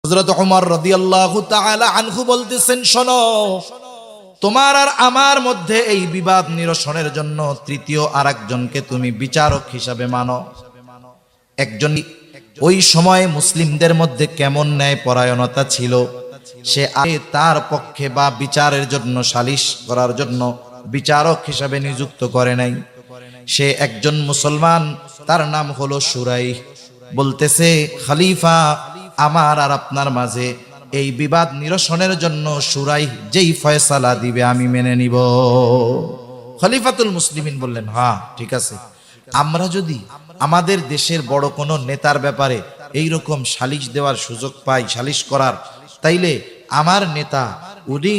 হযরত ওমর রাদিয়াল্লাহু তাআলা আনহু বলতেছেন, শোনো, তোমার আর আমার মধ্যে এই বিবাদ নিরসনের জন্য তৃতীয় আরেকজনকে তুমি বিচারক হিসাবে মানো। একজন ওই সময় মুসলিমদের মধ্যে কেমন ন্যায় পরায়ণতা ছিল, সে তার পক্ষে বা বিচারের জন্য, সালিশ করার জন্য বিচারক হিসাবে নিযুক্ত করে নাই। সে একজন মুসলমান, তার নাম হলো শুরাইহ। বলতেছে, খলিফা, আমার আর আপনার মাঝে এই বিবাদ নিরসনের জন্য শুরাইহ যেই ফয়সালা দিবে আমি মেনে নিব। খলিফাতুল মুসলিমিন বললেন, হ্যাঁ ঠিক আছে, আমরা যদি আমাদের দেশের বড় কোনো নেতার ব্যাপারে এইরকম সালিশ দেওয়ার সুযোগ পাই, সালিশ করার, তাইলে আমার নেতা উনি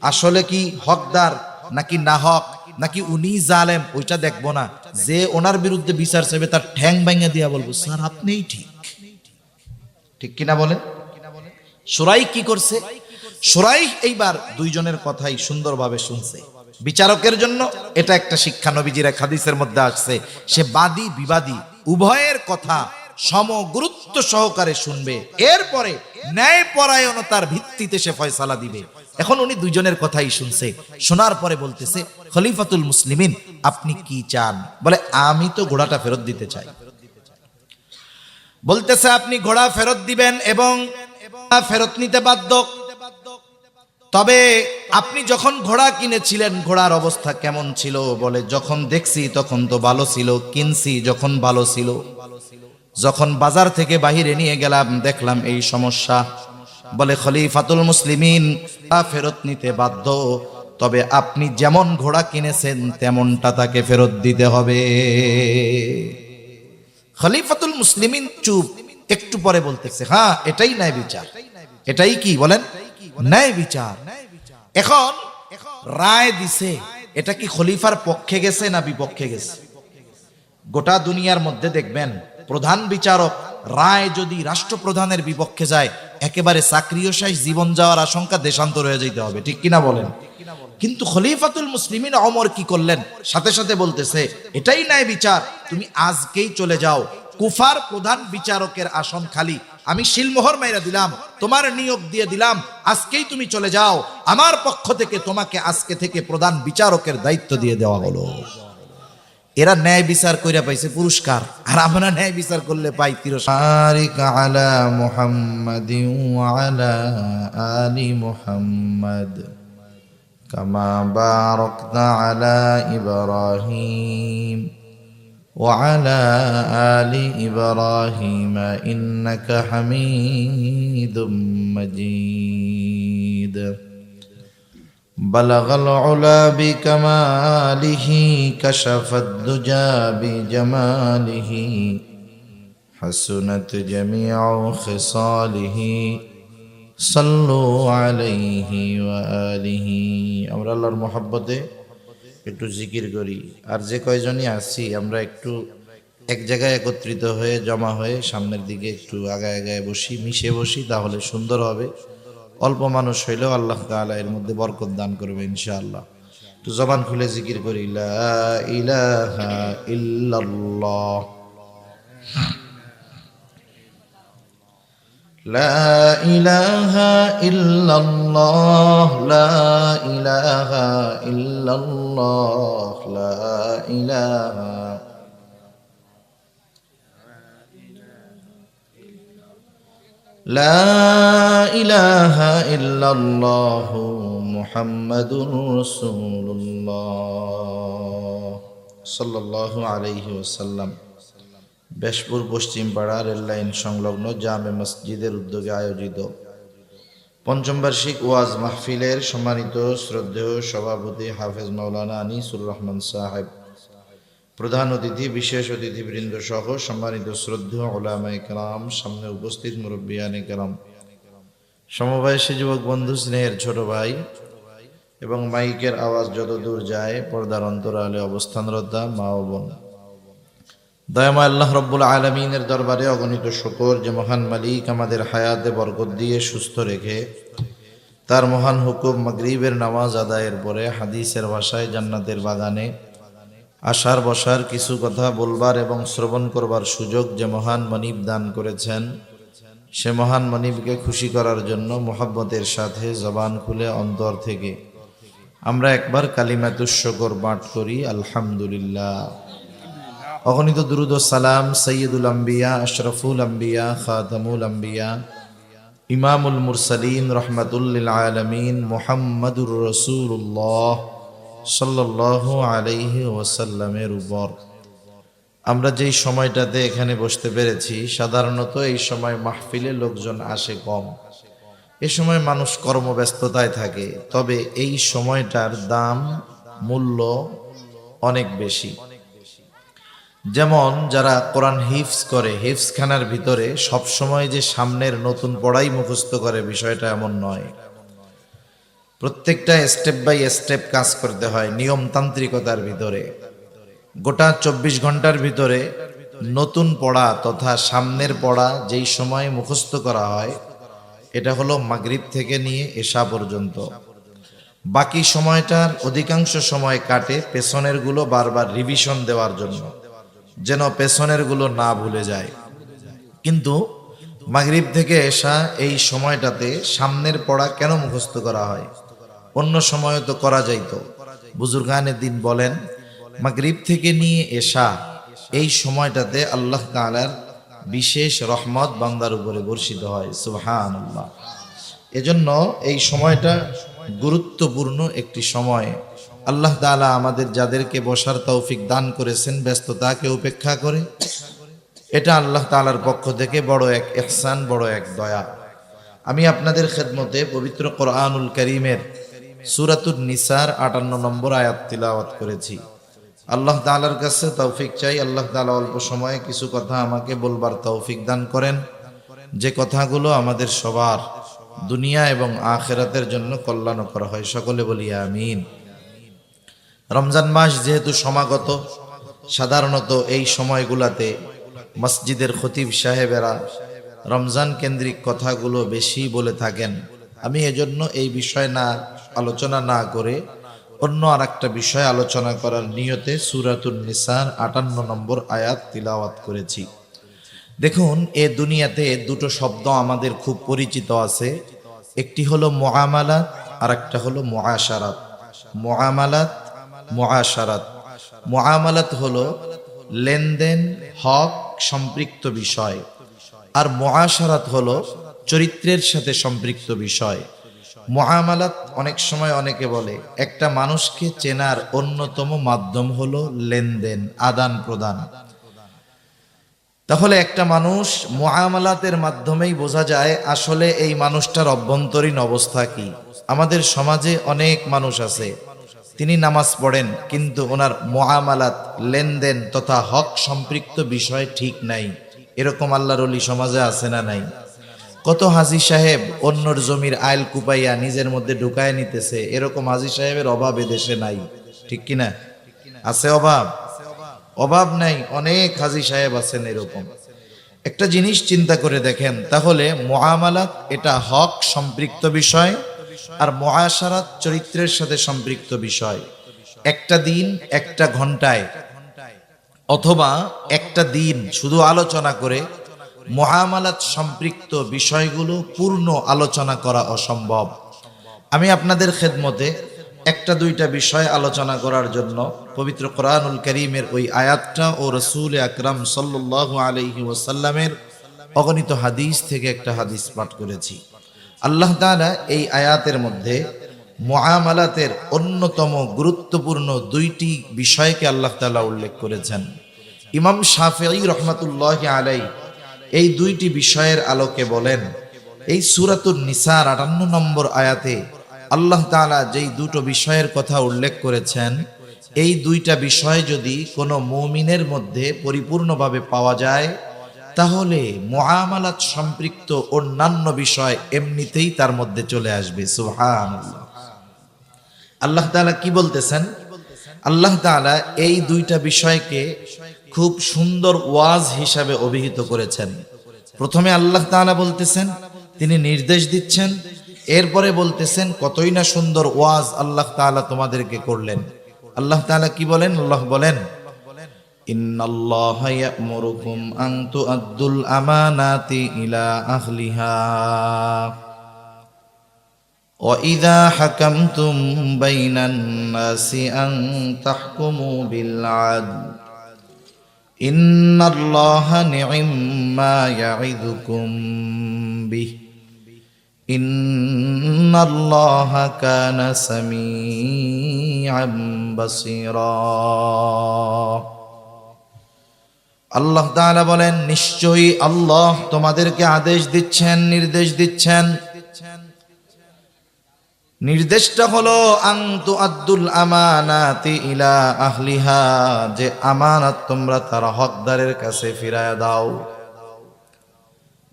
আসলে কি হকদার নাকি না হক, নাকি উনি জালেম, ওইটা দেখবো না, যে ওনার বিরুদ্ধে বিচার চাইবে তার ঠ্যাং ভেঙে দিয়া বলবো, স্যার আপনিই ঠিক। ঠিক কিনা বলেন? শুরাইহ কি করছে? শুরাইহ এইবার দুইজনের কথাই সুন্দরভাবে শুনছে। বিচারকের জন্য এটা একটা শিক্ষা, নবীজির এক হাদিসের মধ্যে আসছে, সে বাদী বিবাদী উভয়ের কথা সম গুরুত্ব সহকারে শুনবে, এরপরে ন্যায় পরায়ণতার ভিত্তিতে সে ফয়সালা দিবে। এখন উনি দুইজনের কথাই শুনছে, শোনার পরে বলতেছে, খলিফাতুল মুসলিমিন আপনি কি চান? বলে, আমি তো ঘোড়াটা ফেরত দিতে চাই। বলতেছে, আপনি ঘোড়া ফেরত দিবেন এবং ফেরত নিতে বাধ্য, তবে আপনি যখন ঘোড়া কিনেছিলেন ঘোড়ার অবস্থা কেমন ছিল? বলে, যখন দেখছি তখন তো ভালো ছিল, কিনছি যখন ভালো ছিল, যখন বাজার থেকে বাহিরে নিয়ে গেলাম দেখলাম এই সমস্যা। বলে, খলিফাতুল মুসলিমিন ফেরত নিতে বাধ্য, তবে আপনি যেমন ঘোড়া কিনেছেন তেমনটা তাকে ফেরত দিতে হবে। খলিফাতুল মুসলিমিন চুপ। একটু পরে বলতেছে, হ্যাঁ এটাই ন্যায় বিচার। এটাই কি বলেন? ন্যায় বিচার। এখন রায় দিছে, এটা কি খলিফার পক্ষে গেছে না বিপক্ষে গেছে? গোটা দুনিয়ার মধ্যে দেখবেন প্রধান বিচারক রায় যদি রাষ্ট্রপ্রধানের বিপক্ষে যায়, একেবারে চাকরিও শেষ, জীবন যাওয়ার আশঙ্কা, দেশান্তর হয়ে যেতে হবে। ঠিক কিনা বলেন? কিন্তু খলিফাতুল মুসলিমিন ওমর কি করলেন? সাথে সাথে বলতেছে, এটাই ন্যায় বিচার, তুমি আজকেই চলে যাও, কুফার প্রধান বিচারকের আসন খালি, আমি শিলমোহর মাইরা দিলাম, তোমার নিয়োগ দিয়ে দিলাম, আজকেই তুমি চলে যাও, আমার পক্ষ থেকে তোমাকে আজকে থেকে প্রধান বিচারকের দায়িত্ব দিয়ে দেওয়া হলো। এরা ন্যায় বিচার কইরা পাইছে পুরস্কার, আর আমরা ন্যায় বিচার করলে পাই তিরস্কার। আলা মুহাম্মাদিন ওয়া আলা আলি মুহাম্মাদ কামা বারাকতা আলা ইব্রাহিম ওয়া আলা আলি ইব্রাহিম ইন্নাকা হামিদুম মাজিদ। بلغ العلا بكماله كشف الدجى بجماله حسنت جميع خصاله صلوا عليه وآله। আমরা আল্লাহর মহব্বতে একটু জিকির করি, আর যে কয়জনই আছি আমরা একটু এক জায়গায় একত্রিত হয়ে জমা হয়ে সামনের দিকে একটু আগায় আগায় বসি, মিশে বসি, তাহলে সুন্দর হবে। অল্প মানুষ হইলেও আল্লাহ তাআলা এর মধ্যে বরকত দান করবে ইনশাআল্লাহ। তো জবান খুলে জিকির করি, লা ইলাহা ইল্লাল্লাহ, লা ইলাহা ইল্লাল্লাহ, লা ইলাহা ইল্লাল্লাহ, লা ইলাহা লা ইলাহা ইল্লাল্লাহ মুহাম্মাদুর রাসূলুল্লাহ সাল্লাল্লাহু আলাইহি ওয়াসাল্লাম। বেশপুর পশ্চিম পাড়া রেল লাইন সংলগ্ন জামে মসজিদের উদ্যোগে আয়োজিত পঞ্চম বার্ষিক ওয়াজ মাহফিলের সম্মানিত শ্রদ্ধেয় সভাপতি হাফেজ মাওলানা আনিসুর রহমান সাহেব, প্রধান অতিথি, বিশেষ অতিথিবৃন্দ সহ সম্মানিত শ্রদ্ধেয় উলামায়ে কেরাম, সামনে উপস্থিত মুরব্বিয়ানে কেরাম, সমবয়সী যুবক বন্ধু, স্নেহের ছোট ভাই এবং মাইকের আওয়াজ যত দূর যায় পর্দার অন্তরালে অবস্থানরত মা ও বোন, দয়াময় আল্লাহ রব্বুল আলামিনের দরবারে অগণিত শুকর যে মহান মালিক আমাদের হায়াতে বরকত দিয়ে সুস্থ রেখে তার মহান হুকুম মাগরিবের নামাজ আদায়ের পরে হাদিসের ভাষায় জান্নাতের বাগানে আসার বসার, কিছু কথা বলবার এবং শ্রবণ করবার সুযোগ যে মহান মানিব দান করেছেন, সে মহান মনিবকে খুশি করার জন্য মোহাব্বতের সাথে জবান খুলে অন্তর থেকে আমরা একবার কালিমাতুশ শুকর পাঠ করি, আলহামদুলিল্লাহ। অগণিত দুরূদ ও সালাম সাইয়্যিদুল আম্বিয়া, আশরাফুল আম্বিয়া, খাতামুল আম্বিয়া, ইমামুল মুরসালিন, রহমাতুল লিল আলামিন, মুহাম্মাদুর রাসূলুল্লাহ সাল্লাল্লাহু আলাইহি ওয়াসাল্লামের উপর। আমরা যেই সময়টাতে এখানে বসতে পেরেছি, সাধারণত এই সময় মাহফিলে লোকজন আসে কম। এ সময় মানুষ কর্মব্যস্ততায় থাকে, তবে এই সময়টার দাম মূল্য অনেক বেশি। যেমন যারা কোরআন হিফজ করে, হিফজখানার ভিতরে সব সময় যে সামনের নতুন পড়াই মুখস্থ করে, বিষয়টা এমন নয়। প্রত্যেকটা স্টেপ বাই স্টেপ কাজ করতে হয় নিয়মতান্ত্রিকতার ভিতরে। গোটা 24 ঘন্টার ভিতরে নতুন পড়া তথা সামনের পড়া যেই সময় মুখস্থ করা হয়, এটা হলো মাগরিব থেকে নিয়ে এশা পর্যন্ত। বাকি সময়টার অধিকাংশ সময় কাটে পেছনের গুলো বারবার রিভিশন দেওয়ার জন্য, যেন পেছনের গুলো না ভুলে যায়। কিন্তু মাগরিব থেকে এশা এই সময়টাতে সামনের পড়া কেন মুখস্থ করা হয়? অন্য সময় তো করা যাইতো। বুজুর্গানে দিন বলেন, মাগরিব থেকে নিয়ে এশা এই সময়টাতে আল্লাহ তাআলার বিশেষ রহমত বান্দার উপরে বর্ষিত হয়, সুবহানাল্লাহ। এজন্য এই সময়টা গুরুত্বপূর্ণ একটি সময়। আল্লাহ তাআলা আমাদের যাদেরকে বসার তৌফিক দান করেছেন ব্যস্ততাকে উপেক্ষা করে, এটা আল্লাহ তাআলার পক্ষ থেকে বড় এক ইহসান, বড় এক দয়া। আমি আপনাদের খেদমতে পবিত্র কোরআনুল কারীমের সূরাতুন নিসার 58 নম্বর আয়াত তিলাওয়াত করেছি। আল্লাহ তাআলার কাছে তৌফিক চাই, আল্লাহ তাআলা অল্প সময়ে কিছু কথা আমাকে বলবার তৌফিক দান করেন, যে কথাগুলো আমাদের সবার দুনিয়া এবং আখিরাতের জন্য কল্যাণকর হয়। সকলে বলি আমিন। রমজান মাস যেহেতু সমাগত, সাধারণত এই সময়গুলাতে মসজিদের খতিব সাহেবেরা রমজান কেন্দ্রিক কথাগুলো বেশি বলে থাকেন। আমি এজন্য এই বিষয় না আলোচনা না করে অন্য আর একটা বিষয় আলোচনা করার নিয়তে সূরাতুন নিসার 58 নম্বর আয়াত তিলাওয়াত করেছি। দেখুন, এ দুনিয়াতে দুটো শব্দ আমাদের খুব পরিচিত আছে। একটি হলো মুআমালাত, আর একটা হলো মুআশারাত। মুআমালাত, মুআশারাত। মুআমালাত হলো লেনদেন, হক সম্পৃক্ত বিষয়, আর মুআশারাত হলো চরিত্রের সাথে সম্পৃক্ত বিষয়। মুআমালাত অনেক সময় অনেকে বলে একটা মানুষকে চেনার অন্যতম মাধ্যম হলো লেনদেন, আদান প্রদান। তাহলে একটা মানুষ মুআমালাতের মাধ্যমেই বোঝা যায় আসলে এই মানুষটার অভ্যন্তরীণ অবস্থা কি। আমাদের সমাজে অনেক মানুষ আছে, তিনি নামাজ পড়েন কিন্তু ওনার মুআমালাত, লেনদেন তথা হক সম্পৃক্ত বিষয় ঠিক নাই। এরকম আল্লাহর ওলি সমাজে আছে না নাই? কত হাজী সাহেব অন্যর জমির আইল কুপাইয়া নিজের মধ্যে ঢুকায় নিতেছে, এরকম হাজী সাহেবের অভাব এদেশে নাই, ঠিক কিনা? আছে অভাব? অভাব নাই, অনেক হাজী সাহেব আছেন এরকম। একটা জিনিস চিন্তা করে দেখেন, তাহলে মুআমালাত এটা হক সম্পৃক্ত বিষয়, আর মুআশারাত চরিত্রের সাথে সম্পৃক্ত বিষয়। একটা দিন একটা ঘন্টায় অথবা একটা দিন শুধু আলোচনা করে মুআমালাত সম্পৃক্ত বিষয়গুলো পূর্ণ আলোচনা করা অসম্ভব। আমি আপনাদের খেদমতে একটা দুইটা বিষয় আলোচনা করার জন্য পবিত্র কোরআনুল কারীমের ওই আয়াতটা ও রাসূল আকরাম সাল্লাল্লাহু আলাইহি ওয়াসাল্লামের অগণিত হাদিস থেকে একটা হাদিস পাঠ করেছি। আল্লাহ তাআলা এই আয়াতের মধ্যে মুআমালাতের অন্যতম গুরুত্বপূর্ণ দুইটি বিষয়কে আল্লাহ তাআলা উল্লেখ করেছেন। ইমাম শাফিঈ রাহমাতুল্লাহি আলাইহি এই দুইটি বিষয়ের আলোকে বলেন, এই সূরাতুন নিসার 58 নম্বর আয়াতে আল্লাহ তাআলা যেই দুটো বিষয়ের কথা উল্লেখ করেছেন, এই দুইটা বিষয় যদি কোনো মুমিনের মধ্যে পরিপূর্ণভাবে পাওয়া যায়, তাহলে মুআমালাত সম্পৃক্ত অন্যান্য বিষয় এমনিতেই তার মধ্যে চলে আসবে। সুবহানাল্লাহ। আল্লাহ তাআলা কি বলতেছেন? আল্লাহ তাআলা এই দুইটা বিষয়কে খুব সুন্দর ওয়াজ হিসাবে অভিহিত করেছেন। প্রথমে আল্লাহ তাআলা বলতেছেন, তিনি নির্দেশ দিচ্ছেন, এরপরে বলতেছেন কতই না সুন্দর ওয়াজ আল্লাহ তাআলা তোমাদেরকে করলেন। আল্লাহ তাআলা কি বলেন? আল্লাহ বলেন, ইন্নাল্লাহা ইয়া'মুরুকুম আন তু'আদ্দুল আমানাতি ইলা আহলিহা ওয়া ইযা হাকামতুম বাইনান নাসি আন তাহকুমু বিল আদল ইন্নাল্লাহা নি'ম্মা ইয়া'iদুকুম বিহি ইন্নাল্লাহা কানা সামিআম বাসীরা। আল্লাহ তাআলা বলেন, নিশ্চয়ই আল্লাহ তোমাদেরকে আদেশ দিচ্ছেন, নির্দেশ দিচ্ছেন। নির্দেশটা হলো আন তুআদ্দুল আমানাতি ইলা আহলিহা, যে আমানত তোমরা তার হকদারের কাছে ফিরায়া দাও।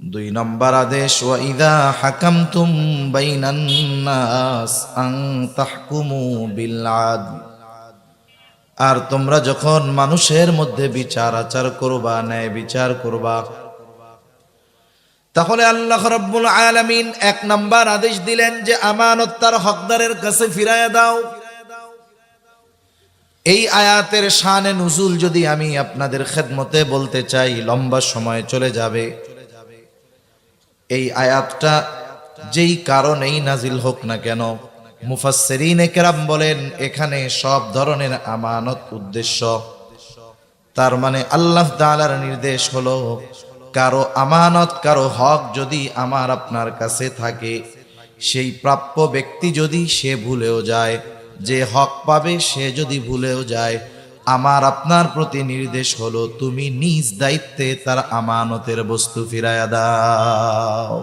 2 নম্বর আদেশ, ওয়া ইযা হাকামতুম বাইনান নাস আন তাহকুমু বিল আদল, আর তোমরা যখন মানুষের মধ্যে বিচার আচার করবা, ন্যায় বিচার করবা, তাহলে আল্লাহ রাব্বুল আলামিন 1 নম্বর আদেশ দিলেন যে আমানত তার হকদারের কাছে ফিরায়া দাও। এই আয়াতের শানে নুজুল যদি আমি আপনাদের খেদমতে বলতে চাই, লম্বা সময় চলে যাবে। এই আয়াতটা যেই কারণেই নাজিল হোক না কেন, মুফাসসিরিনে কেরাম বলেন এখানে সব ধরনের আমানত উদ্দেশ্য। তার মানে আল্লাহ তাআলার নির্দেশ হলো, কারো আমানত, কারো হক যদি আমার আপনার কাছে থাকে, সেই প্রাপ্য ব্যক্তি যদি সে ভুলেও যায়, যে হক পাবে সে যদি ভুলেও যায়, আমার আপনার প্রতি নির্দেশ হলো তুমি নিজ দায়িত্বে তার আমানতের বস্তু ফিরায়া দাও।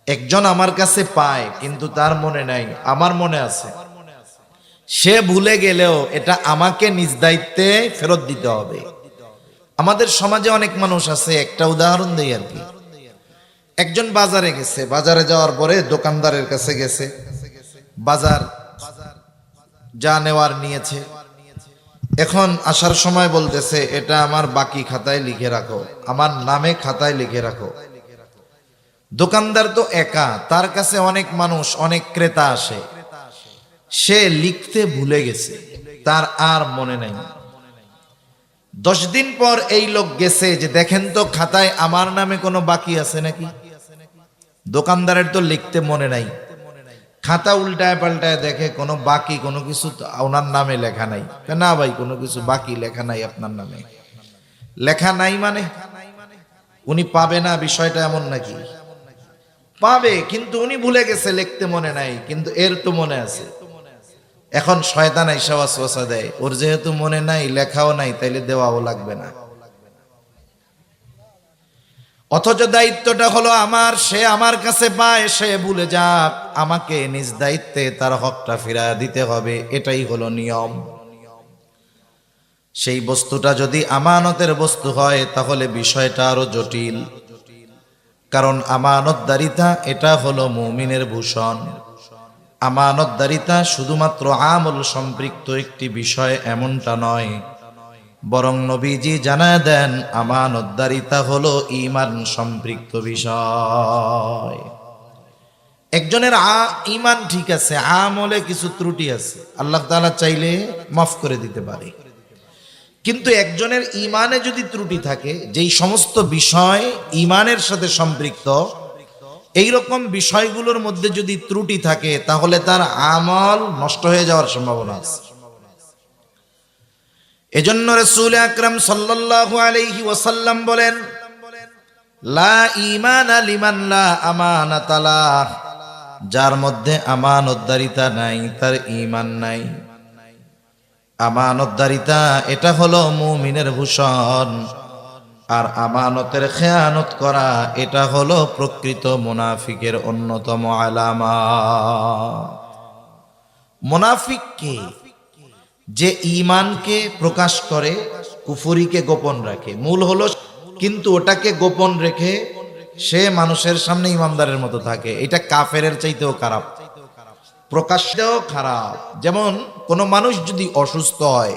একজন আমার কাছে পায় কিন্তু তার মনে নাই, আমার মনে আছে, সে ভুলে গেলেও এটা আমাকে নিজ দায়িত্বে ফেরত দিতে হবে। আমাদের সমাজে অনেক মানুষ আছে, একটা উদাহরণ দেই আর কি। একজন বাজারে গেছে, বাজারে যাওয়ার পরে দোকানদারের কাছে গেছে, বাজার যা নেওয়ার নিয়েছে, এখন আসার সময় বলতেছে এটা আমার বাকি খাতায় লিখে রাখো, আমার নামে খাতায় লিখে রাখো। দোকানদার তো একা, তার কাছে অনেক মানুষ, অনেক ক্রেতা আসে, সে লিখতে ভুলে গেছে, তার আর মনে নাই। 10 দিন পর এই লোক গেছে যে দেখেন তো খাতায় আমার নামে কোনো বাকি আছে নাকি। দোকানদারের তো লিখতে মনে নাই, খাতা উল্টায় পাল্টায় দেখে কোনো বাকি কোনো কিছু ওনার নামে লেখা নাই। না ভাই, কোনো কিছু বাকি লেখা নাই আপনার নামে। লেখা নাই মানে উনি পাবে না, বিষয়টা এমন নাকি? পাবে, কিন্তু উনি ভুলে গেছে, লিখতে মনে নাই, কিন্তু এর তো মনে আছে। এখন শয়তান আইসা ওয়াসওয়াসা দেয়, ওর যেহেতু মনে নাই, লেখাও নাই, তাইলে দেওয়াও লাগবে না। অথচ দায়িত্বটা হলো আমার, সে আমার কাছে পায়, সে ভুলে যাক, আমাকে নিজ দায়িত্বে তার হকটা ফিরায় দিতে হবে, এটাই হলো নিয়ম। সেই বস্তুটা যদি আমানতের বস্তু হয় তাহলে বিষয়টা আরো জটিল, কারণ আমানতদারিতা এটা হলো মুমিনের ভূষণ। আমানতদারিতা শুধুমাত্র আমল সম্পৃক্ত একটি বিষয় এমনটা নয়, বরং নবীজি জানায় দেন আমানতদারিতা হলো ঈমান সম্পৃক্ত বিষয়। একজনের ঈমান ঠিক আছে, আমলে কিছু ত্রুটি আছে, আল্লাহ তাআলা চাইলে মাফ করে দিতে পারে। কিন্তু একজনের ঈমানে যদি ত্রুটি থাকে, যেই সমস্ত বিষয় ঈমানের সাথে সম্পৃক্ত, এই রকম বিষয়গুলোর মধ্যে যদি ত্রুটি থাকে, তাহলে তার আমল নষ্ট হয়ে যাওয়ার সম্ভাবনা আছে। এজন্য রাসূল আকরাম সাল্লাল্লাহু আলাইহি ওয়াসাল্লাম বলেন, লা ঈমানা লিমান লা আমানাতা লাহ, যার মধ্যে আমানতদারিতা নাই তার ঈমান নাই। আমানতদারিতা এটা হলো মুমিনের ভূষণ, আর আমানতের খেয়ানত করা এটা হলো প্রকৃত মুনাফিকের অন্যতম আলামা। মুনাফিক কে? যে ঈমানকে প্রকাশ করে, কুফরিকে গোপন রাখে, মূল হলো, কিন্তু ওটাকে গোপন রেখে সে মানুষের সামনে ইমানদারের মতো থাকে। এটা কাফেরের চাইতেও খারাপ, প্রকাশ্যেও খারাপ। যেমন কোন মানুষ যদি অসুস্থ হয়,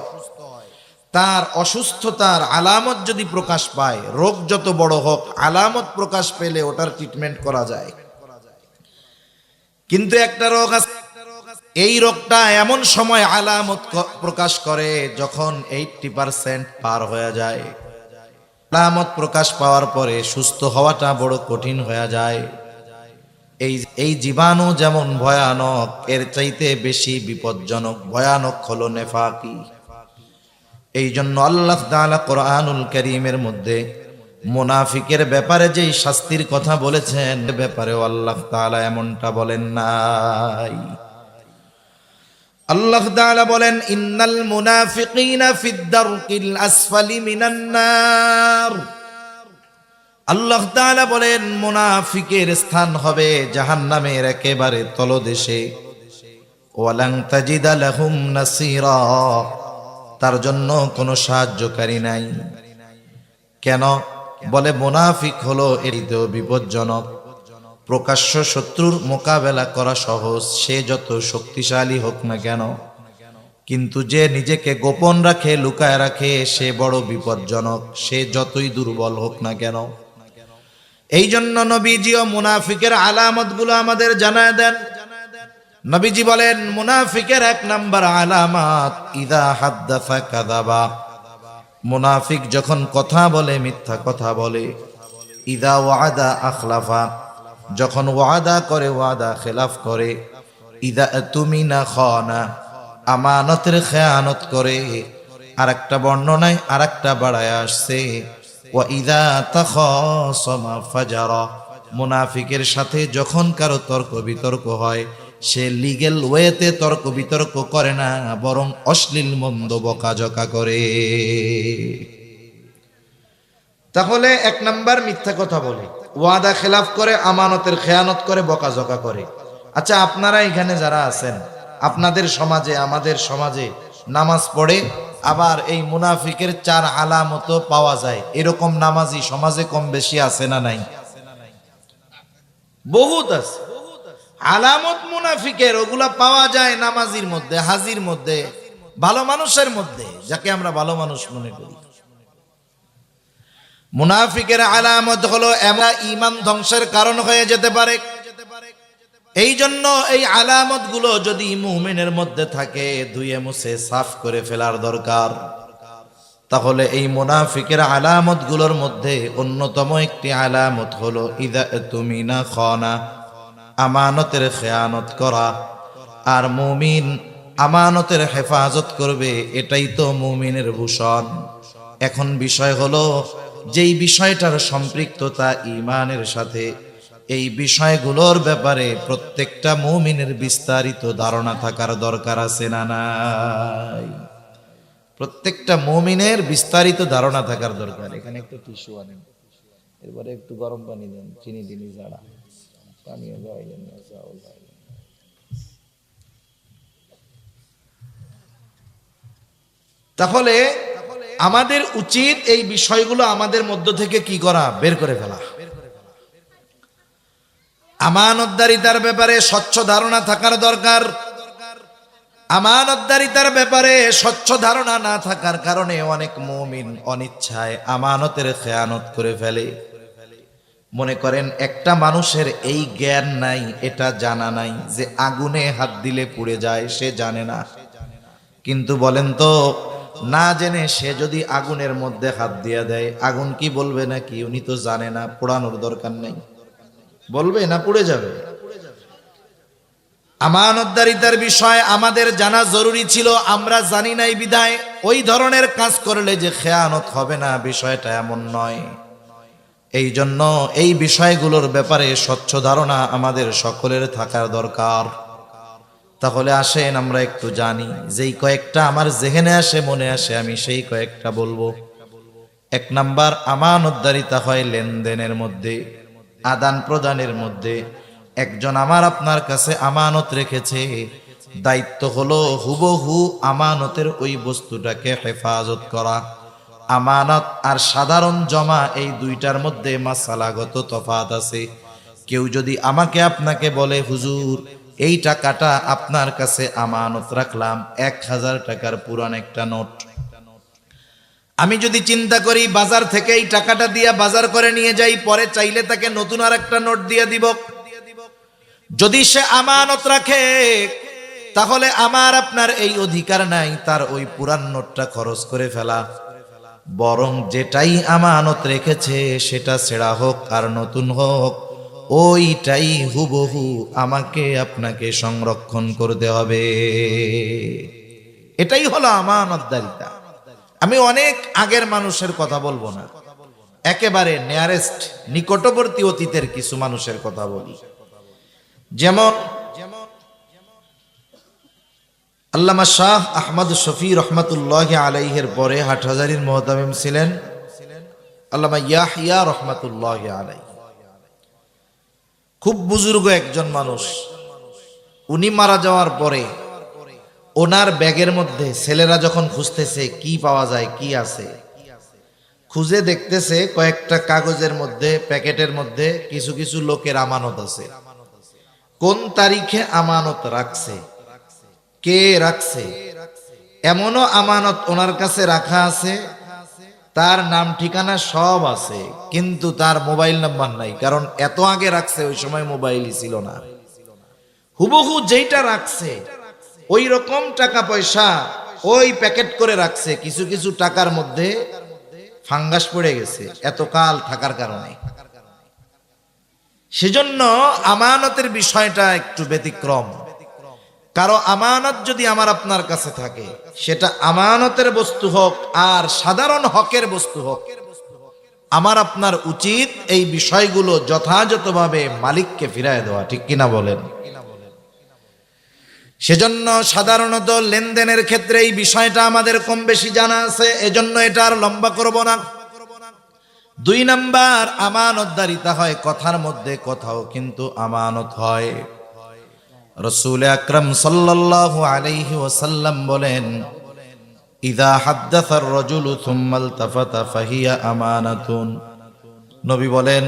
তার অসুস্থতার আলামত যদি প্রকাশ পায়, রোগ যত বড় হোক, আলামত প্রকাশ পেলে ওটার ট্রিটমেন্ট করা যায়। কিন্তু একটা রোগ আছে এই রোগটা এমন সময় আলামত প্রকাশ করে যখন 80% পার হয়ে যায়। আলামত প্রকাশ পাওয়ার পরে সুস্থ হওয়াটা বড় কঠিন হয়ে যায়। এই জীবাণু যেমন ভয়ানক, এর চাইতে বেশি বিপজ্জনক ভয়ানক হলো নেফাকি। এই জন্য আল্লাহ তাআলা কোরআনুল কারীমের মধ্যে মুনাফিকের ব্যাপারে যেই শাস্তির কথা বলেছেন, এর ব্যাপারেও আল্লাহ তাআলা এমনটা বলেন নাই। আল্লাহ তাআলা বলেন, ইন্নাল মুনাফিকিনা ফিদ দারকিল আসফালি মিনান নার। আল্লাহ তাআলা বলেন, মুনাফিকের স্থান হবে জাহান্নামের একেবারে তলদেশে। ওয়ালান তাজিদা লাহুম নাসীরা, তার জন্য কোনো সাহায্যকারী নাই। কেন? বলে মুনাফিক হলো এরিতেও বিপজ্জনক। প্রকাশ্য শত্রুর মোকাবেলা করা সহজ, সে যত শক্তিশালী হোক না কেন, কিন্তু যে নিজেকে গোপন রাখে, লুকায় রাখে, সে বড় বিপজ্জনক, সে যতই দুর্বল হোক না কেন। এই জন্য নবীজিও মুনাফিকের আলামতগুলো আমাদের জানায় দেন। নবীজি বলেন, মুনাফিকের 1 নাম্বার আলামত ইদা হাদ্দাসা কাযাবা। মুনাফিক যখন কথা বলে মিথ্যা কথা বলে। ইদা ওয়াদা আখলাফা, যখন ওয়াদা করে ওয়াদা খেলাফ করে। ইদা তুমিনা খানা, আমানতের খেয়ানত করে। আরেকটা বর্ণনায় আরেকটা বাড়ায় আসছে, ওয়া ইদা তাখাসামা ফাজারা। মুনাফিকের সাথে যখন কারো তর্ক বিতর্ক হয়, সে লিগ্যাল ওয়েতে তর্ক বিতর্ক করে না, বরং অশ্লীল মন্দ বকাঝকা করে। তাহলে 1 নাম্বার মিথ্যা কথা বলে, ওয়াদা খেলাফ করে, আমানতের খেয়ানত করে, বকাঝকা করে। আচ্ছা, আপনারা এখানে যারা আছেন, আপনাদের সমাজে, আমাদের সমাজে নামাজ পড়ে, আবার এই মুনাফিকের 4 আলামত পাওয়া যায়, এরকম নামাজি সমাজে কম বেশি আছে না নাই? বহুত আছে আলামত মুনাফিকের, ওগুলা পাওয়া যায় নামাজির মধ্যে, হাজির মধ্যে, ভালো মানুষের মধ্যে, যাকে আমরা ভালো মানুষ মনে করি। মুনাফিকের আলামত হলো এমন ঈমান ধ্বংসের কারণ হয়ে যেতে পারে। এই জন্য এই আলামত গুলো যদি মুমিনের মধ্যে থাকে, ধুয়ে মুছে সাফ করে ফেলার দরকার। তাহলে এই মুনাফিকের আলামত গুলোর মধ্যে অন্যতম একটি আলামত হলো ইদা তুমিনা খানা, আমানতের খেয়ানত করা। আর মুমিন আমানতের হেফাজত করবে, এটাই তো মুমিনের ভূষণ। এখন বিষয় হলো, যেই বিষয়টার সম্পৃক্ততা ঈমানের সাথে, এই বিষয়গুলোর ব্যাপারে প্রত্যেকটা মুমিনের বিস্তারিত ধারণা থাকার দরকার আছে না নাই? প্রত্যেকটা মুমিনের বিস্তারিত ধারণা থাকার দরকার। এখানে একটা টিস্যু আনেন, এরপরে একটু গরম পানি দেন, চিনি দিনি যারা পানিও গাইলেন না, চাউল গাইলেন। তাহলে আমাদের উচিত এই বিষয়গুলো আমাদের মধ্য থেকে কি করা? বের করে ফেলা। আমানতদারিতার ব্যাপারে স্বচ্ছ ধারণা থাকার দরকার। আমানতদারিতার ব্যাপারে স্বচ্ছ ধারণা না থাকার কারণে অনেক মুমিন অনিচ্ছায় আমানতের খেয়ানত করে ফেলে। মনে করেন একটা মানুষের এই জ্ঞান নাই, এটা জানা নাই যে আগুনে হাত দিলে পুড়ে যায়, সে জানে না। কিন্তু বলেন তো, না জেনে সে যদি আগুনের মধ্যে হাত দিয়ে দেয়, আগুন কি বলবে নাকি? উনি তো জানে না, পোড়ানোর দরকার নেই, বলবে না পুড়ে যাবে? আমানতদারিতার বিষয় আমাদের জানা জরুরি ছিল, আমরা জানি নাই বিধায় ওই ধরনের কাজ করলে যে খেয়ানত হবে না, বিষয়টা এমন নয়। এই জন্য এই বিষয়গুলোর ব্যাপারে স্বচ্ছ ধারণা আমাদের সকলের থাকার দরকার। তাহলে আসেন আমরা একটু জানি, যেই কয়েকটা আমার জেহেনে আসে, মনে আসে, আমি সেই কয়েকটা বলবো। 1 নাম্বার, আমানতদারিতা হয় লেনদেনের মধ্যে, আদান প্রদানের মধ্যে। একজন আমার আপনার কাছে আমানত রেখেছে, দায়িত্ব হলো হুবহু আমানতের ওই বস্তুটাকে হেফাজত করা। আমানত আর সাধারণ জমা, এই দুইটার মধ্যে মাসালাগত তফাৎ আছে। কেউ যদি আমাকে আপনাকে বলে, হুজুর এই টাকাটা আপনার কাছে আমানত রাখলাম, 1000 টাকার পুরান একটা নোট, আমি যদি চিন্তা করি বাজার থেকে এই টাকাটা দিয়া বাজার করে নিয়ে যাই, পরে চাইলে তাকে নতুন আর একটা নোট দিয়ে দিব, যদি সে আমানত রাখে তাহলে আমার আপনার এই অধিকার নাই তার ওই পুরান নোটটা খরচ করে ফেলা, বরং যেটাই আমানত রেখেছে সেটা ছেঁড়া হোক আর নতুন হোক, ওইটাই হুবহু আমাকে আপনাকে সংরক্ষণ করতে হবে। এটাই হলো আমানতদারিতা। আমি অনেক আগের মানুষের কথা বলবো না, একেবারে নিয়ারেস্ট নিকটবর্তী অতীতের কিছু মানুষের কথা বলি। যেমন আল্লামা শাহ আহমদ শফি রহমাতুল্লাহি আলাইহির পরে হাটহাজারীর মুহতামিম ছিলেন আল্লামা ইয়াহইয়া রহমাতুল্লাহি আলাইহি। খুব বুজুর্গ একজন মানুষ। উনি মারা যাওয়ার পরে ওনার ব্যাগের মধ্যে ছেলেরা যখন খুঁজতেছে কি পাওয়া যায় কি আছে, খুঁজে দেখতেছে কয়েকটা কাগজের মধ্যে প্যাকেটের মধ্যে কিছু কিছু লোকের আমানত আছে। কোন তারিখে আমানত রাখছে, কে রাখছে, এমনও আমানত ওনার কাছে রাখা আছে, তার নাম ঠিকানা সব আছে, কিন্তু তার মোবাইল নাম্বার নাই, কারণ এত আগে রাখছে, ওই সময় মোবাইলই ছিল না। হুবহু যেইটা রাখছে ওই রকম টাকা পয়সা ওই প্যাকেট করে রাখছে। কিছু কিছু টাকার মধ্যে ফাঙ্গাস পড়ে গেছে এতকাল থাকার কারণে। সেজন্য আমানতের বিষয়টা একটু ব্যতিক্রম। কারো আমানত যদি আমার আপনার কাছে থাকে, সেটা আমানতের বস্তু হোক আর সাধারণ হকের বস্তু হোক, আমার আপনার উচিত এই বিষয়গুলো যথাযথভাবে মালিককে ফিরায় দেওয়া, ঠিক কিনা বলেন? সেজন্য সাধারণত লেনদেনের ক্ষেত্রে এই বিষয়টা আমাদের কম বেশি জানা আছে, এজন্য এটা আর লম্বা করব না। 2 নাম্বার, আমানতদারিতা হয় কথার মধ্যে, কথাও কিন্তু আমানত হয়। রাসূল আকরাম সাল্লাল্লাহু আলাইহি ওয়াসাল্লাম বলেন, ইযা হাদ্দাসা আর-রাজুলু থুম্মা ইলতাফাতা ফাহিয়া আমানাতুন। নবী বলেন,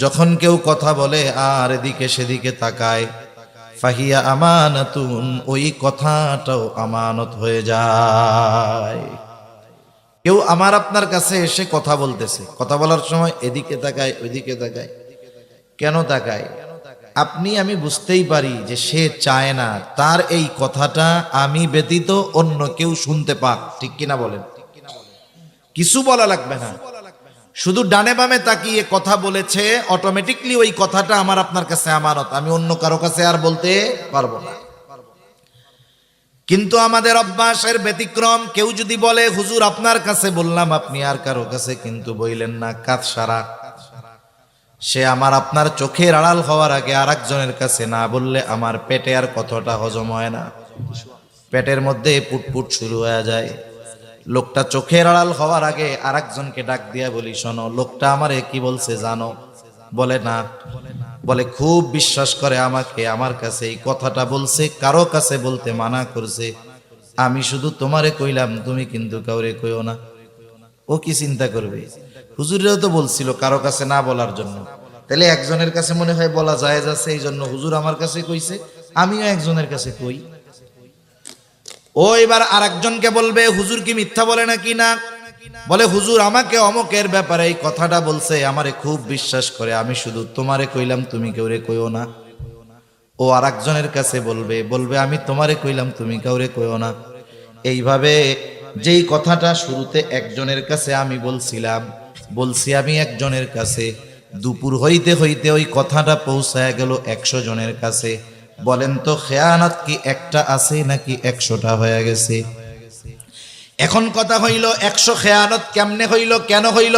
যখন কেউ কথা বলে আর এদিকে সেদিকে তাকায়, ফাহিয়া আমানাতুন, ওই কথাটাও আমানত হয়ে যায়। কেউ আমার আপনার কাছে এসে কথা বলতেছে, কথা বলার সময় এদিকে তাকায় ওইদিকে তাকায়, কেন তাকায়? আপনি আমি বুঝতেই পারি যে সে চায় না তার এই কথাটা আমি ব্যতীত অন্য কেউ শুনতে পাক, ঠিক কিনা বলেন? কিছু বলা লাগবে না, শুধু ডানে বামে তাকিয়ে কথা বলেছে, অটোমেটিকলি ওই কথাটা আমার আপনার কাছে আমানত, আমি অন্য কারো কাছে আর বলতে পারবো না। কিন্তু আমাদের অভ্যাসের ব্যতিক্রম। কেউ যদি বলে, হুজুর আপনার কাছে বললাম, আপনি আর কারো কাছে কিন্তু বইলেন না, কাজ সারা। সে আমার আপনার চোখের আড়াল হওয়ার আগে আরেকজনের কাছে না বললে আমার পেটে আর কথাটা হজম হয় না, পেটের মধ্যে পুটপুট শুরু হয়ে যায়। লোকটা চোখের আড়াল হওয়ার আগে আরেকজনকে ডাক দিয়া বলি, শোনো লোকটা আমারে কি বলছে জানো? বলে না। বলে খুব বিশ্বাস করে আমাকে, আমার কাছে এই কথাটা বলছে, কারো কাছে বলতে মানা করছে, আমি শুধু তোমারে কইলাম, তুমি কিন্তু কাউরে কইও না। ও কি চিন্তা করবে, হুজুরেও তো বলছিল কারো কাছে না বলার জন্য, তাহলে একজনের কাছে মনে হয় বলা জায়েজ আছে, এই জন্য হুজুর আমার কাছে কইছে, আমিও একজনের কাছে কই। ও এবার আরেকজনকে বলবে, হুজুর কি মিথ্যা বলে নাকি না? বলে হুজুর আমাকে অমুকের ব্যাপারে এই কথাটা বলছে, আমারে খুব বিশ্বাস করে, আমি শুধু তোমারে কইলাম, তুমি কাউরে কইও না। ও আরেকজনের কাছে বলবে, আমি তোমারে কইলাম, তুমি কাউরে কইও না। এইভাবে যেই কথাটা শুরুতে একজনের কাছে আমি বলছি আমি একজনের কাছে, দুপুর হইতে হইতে ওই কথাটা পৌঁছায় গেল 100 জনের কাছে। বলেন তো খেয়ানত কি একটা আছে নাকি 100টা হয়ে গেছে? এখন কথা হইল 100 খেয়ানত কেমনে হইল, কেন হইল?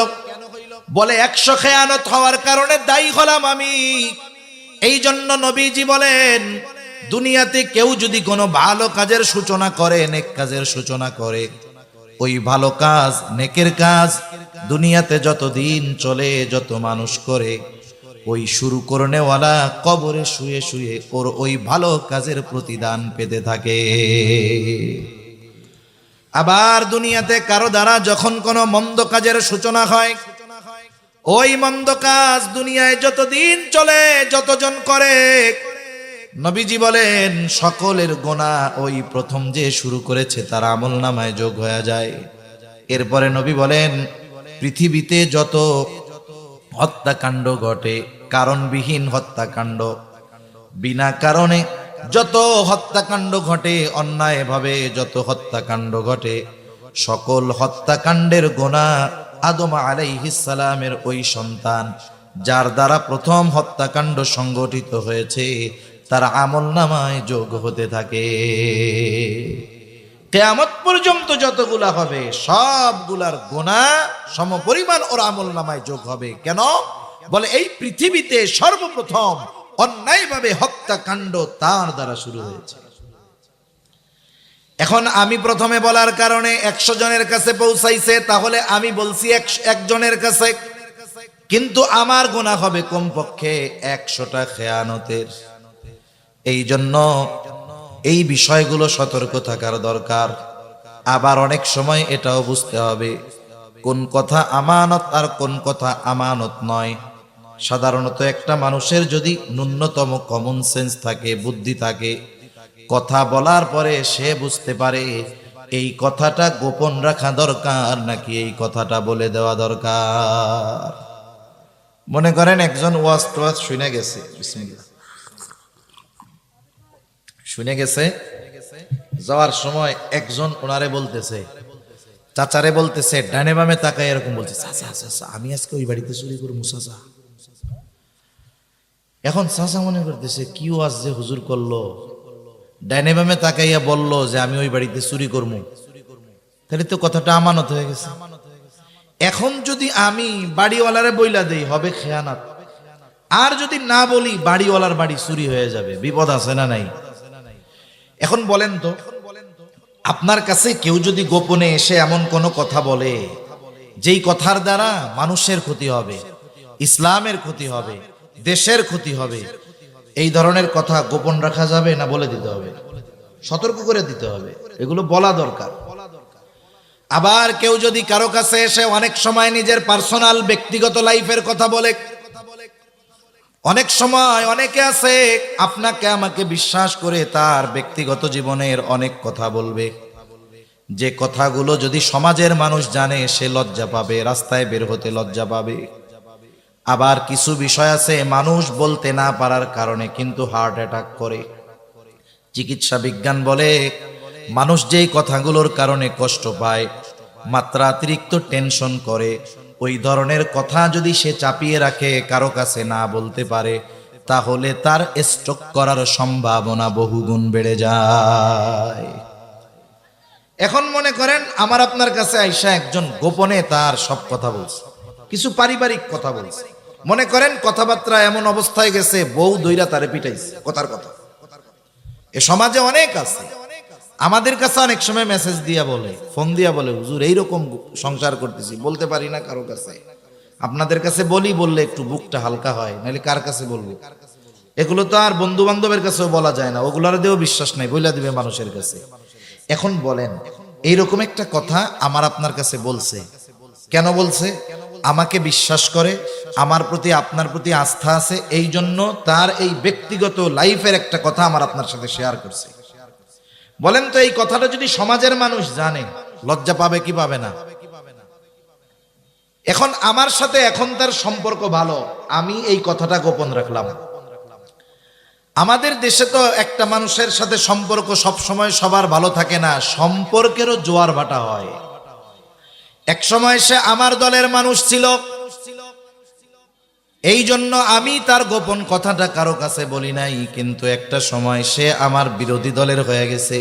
বলে 100 খেয়ানত হওয়ার কারণে দায়ী হলাম আমি। এই জন্য নবীজি বলেন, দুনিয়াতে কেউ যদি কোনো ভালো কাজের সূচনা করে, নেক কাজের সূচনা করে, ওই ভালো কাজ, নেকের কাজ দুনিয়াতে যতদিন চলে, যত মানুষ করে, ওই শুরু করনেওয়ালা কবরে শুয়ে শুয়ে ওর ওই ভালো কাজের প্রতিদান পেতে থাকে। আবার দুনিয়াতে কারো দ্বারা যখন কোনো মন্দ কাজের সূচনা হয়, ওই মন্দ কাজ দুনিয়ায় যতদিন চলে, যতজন করে, নবীজি বলেন সকলের গোনা ওই প্রথম যে শুরু করেছে তার আমলনামায় যোগ হয়ে যায়। এরপরে নবী বলেন, পৃথিবীতে যত হত্যাকাণ্ড ঘটে, কারণবিহীন হত্যাকাণ্ড, বিনা কারণে যত হত্যাকাণ্ড ঘটে, অন্যায়ভাবে যত হত্যাকাণ্ড ঘটে, সকল হত্যাকাণ্ডের গোনা আদম আলাইহিস সালামের ওই সন্তান যার দ্বারা প্রথম হত্যাকাণ্ড সংগঠিত হয়েছে তার আমলনামায় যোগ হতে থাকে। কিয়ামত পর্যন্ত যতগুলা হবে সবগুলার গোনা সমপরিমাণ ওর আমলনামায় যোগ হবে। কেন? বলে এই পৃথিবীতে সর্বপ্রথম অন্যায়ভাবে হত্যাকাণ্ড তার দ্বারা শুরু হয়েছে। এখন আমি প্রথমে বলার কারণে 100 জনের কাছে পৌঁছাইছে, তাহলে আমি বলছি 1 জনের কাছে, কিন্তু আমার গুনাহ হবে কমপক্ষে 100টা খেয়ানতের। এই জন্য এই বিষয়গুলো সতর্ক থাকার দরকার। আবার অনেক সময় এটাও বুঝতে হবে কোন কথা আমানত আর কোন কথা আমানত নয়। সাধারণত একটা মানুষের যদি ন্যূনতম কমন সেন্স থাকে, বুদ্ধি থাকে, কথা বলার পরে সে বুঝতে পারে এই কথাটা গোপন রাখা দরকার নাকি এই কথাটা বলে দেওয়া দরকার। মনে করেন একজন ওয়াজ টোয়াজ শুনে গেছে, বিসমিল্লাহ, শুনে গেছে, যাওয়ার সময় একজন ওনারে বলতেছে, চাচারে বলতেছে, ডানে বামে তাকায় এরকম বলছে, চাচা চাচা আমি আজকে ওই বাড়িতে চুরি করবো চাচা। এখন চাচা মনে করতেছে কি ওয়াজ যে হুজুর করলো, ডাইনে বামে তাকাইয়া বলল যে আমি ওই বাড়িতে চুরি করবো, তাহলে তো কথাটা আমানত হয়ে গেছে। এখন যদি আমি বাড়িওয়ালারে বইলা দেই হবে খেয়ানাত, আর যদি না বলি বাড়িওয়ালার বাড়ি চুরি হয়ে যাবে, বিপদ আছে না নাই? এখন বলেন তো, আপনার কাছে কেউ যদি গোপনে এসে এমন কোনো কথা বলে যেই কথার দ্বারা মানুষের ক্ষতি হবে, ইসলামের ক্ষতি হবে, দেশের ক্ষতি হবে, এই ধরনের কথা গোপন রাখা যাবে না বলে দিতে হবে? সতর্ক করে দিতে হবে, এগুলো বলা দরকার। আবার কেউ যদি কারো কাছে এসে অনেক সময় নিজের পার্সোনাল ব্যক্তিগত লাইফের কথা বলে, অনেক সময় অনেকে আছে আপনাকে আমাকে বিশ্বাস করে তার ব্যক্তিগত জীবনের অনেক কথা বলবে, যে কথাগুলো যদি সমাজের মানুষ জানে সে লজ্জা পাবে, রাস্তায় বের হতে লজ্জা পাবে। আবার কিছু বিষয় আছে মানুষ বলতে না পারার কারণে কিন্তু হার্ট অ্যাটাক করে। চিকিৎসা বিজ্ঞান বলে মানুষ যেই কথাগুলোর কারণে কষ্ট পায়, মাত্রাতিরিক্ত টেনশন করে, ওই ধরনের কথা যদি সে চাপিয়ে রাখে, কারো কাছে না বলতে পারে, তাহলে তার স্ট্রোক করার সম্ভাবনা বহুগুণ বেড়ে যায়। এখন মনে করেন আমার আপনার কাছে আইসা একজন গোপনে তার সব কথা বলছে, কিছু পারিবারিক কথা বলছে, মনে করেন কথাবার্তা এমন অবস্থায় গেছে বউ দইরা তারে পিটাইছে কথার কথা। এ সমাজে অনেক আছে, আমাদের কাছে অনেক সময় মেসেজ দিয়া বলে, ফোন দিয়া বলে, হুজুর এইরকম সংসার করতেছি, বলতে পারি না কারো কাছে, আপনাদের কাছে বলি, বললে একটু বুকটা হালকা হয়, নাহলে কার কাছে বলবো? এগুলো তো আর বন্ধু বান্ধবের কাছেও বলা যায় না, ওগুলার দিয়েও বিশ্বাস নাই, বইলা দিবে মানুষের কাছে। এখন বলেন এইরকম একটা কথা আমার আপনার কাছে বলছে, কেন বলছে? আমাকে বিশ্বাস করে, আমার প্রতি আপনার প্রতি আস্থা আছে, এই জন্য তার এই ব্যক্তিগত লাইফের একটা কথা আমার আপনার সাথে শেয়ার করছে। বলেন তো এই কথাটা যদি সমাজের মানুষ জানে, লজ্জা পাবে কি পাবে না? এখন আমার সাথে এখন তার সম্পর্ক ভালো, আমি এই কথাটা গোপন রাখলাম। আমাদের দেশে তো একটা মানুষের সাথে সম্পর্ক সব সময় সবার ভালো থাকে না, সম্পর্কেরও জোয়ার ভাটা হয়। এক সময় সে আমার দলের মানুষ ছিল, এই জন্য আমি তার গোপন কথাটা কারো কাছে বলি নাই, কিন্তু একটা সময় সে আমার বিরোধী দলের হয়ে গেছে।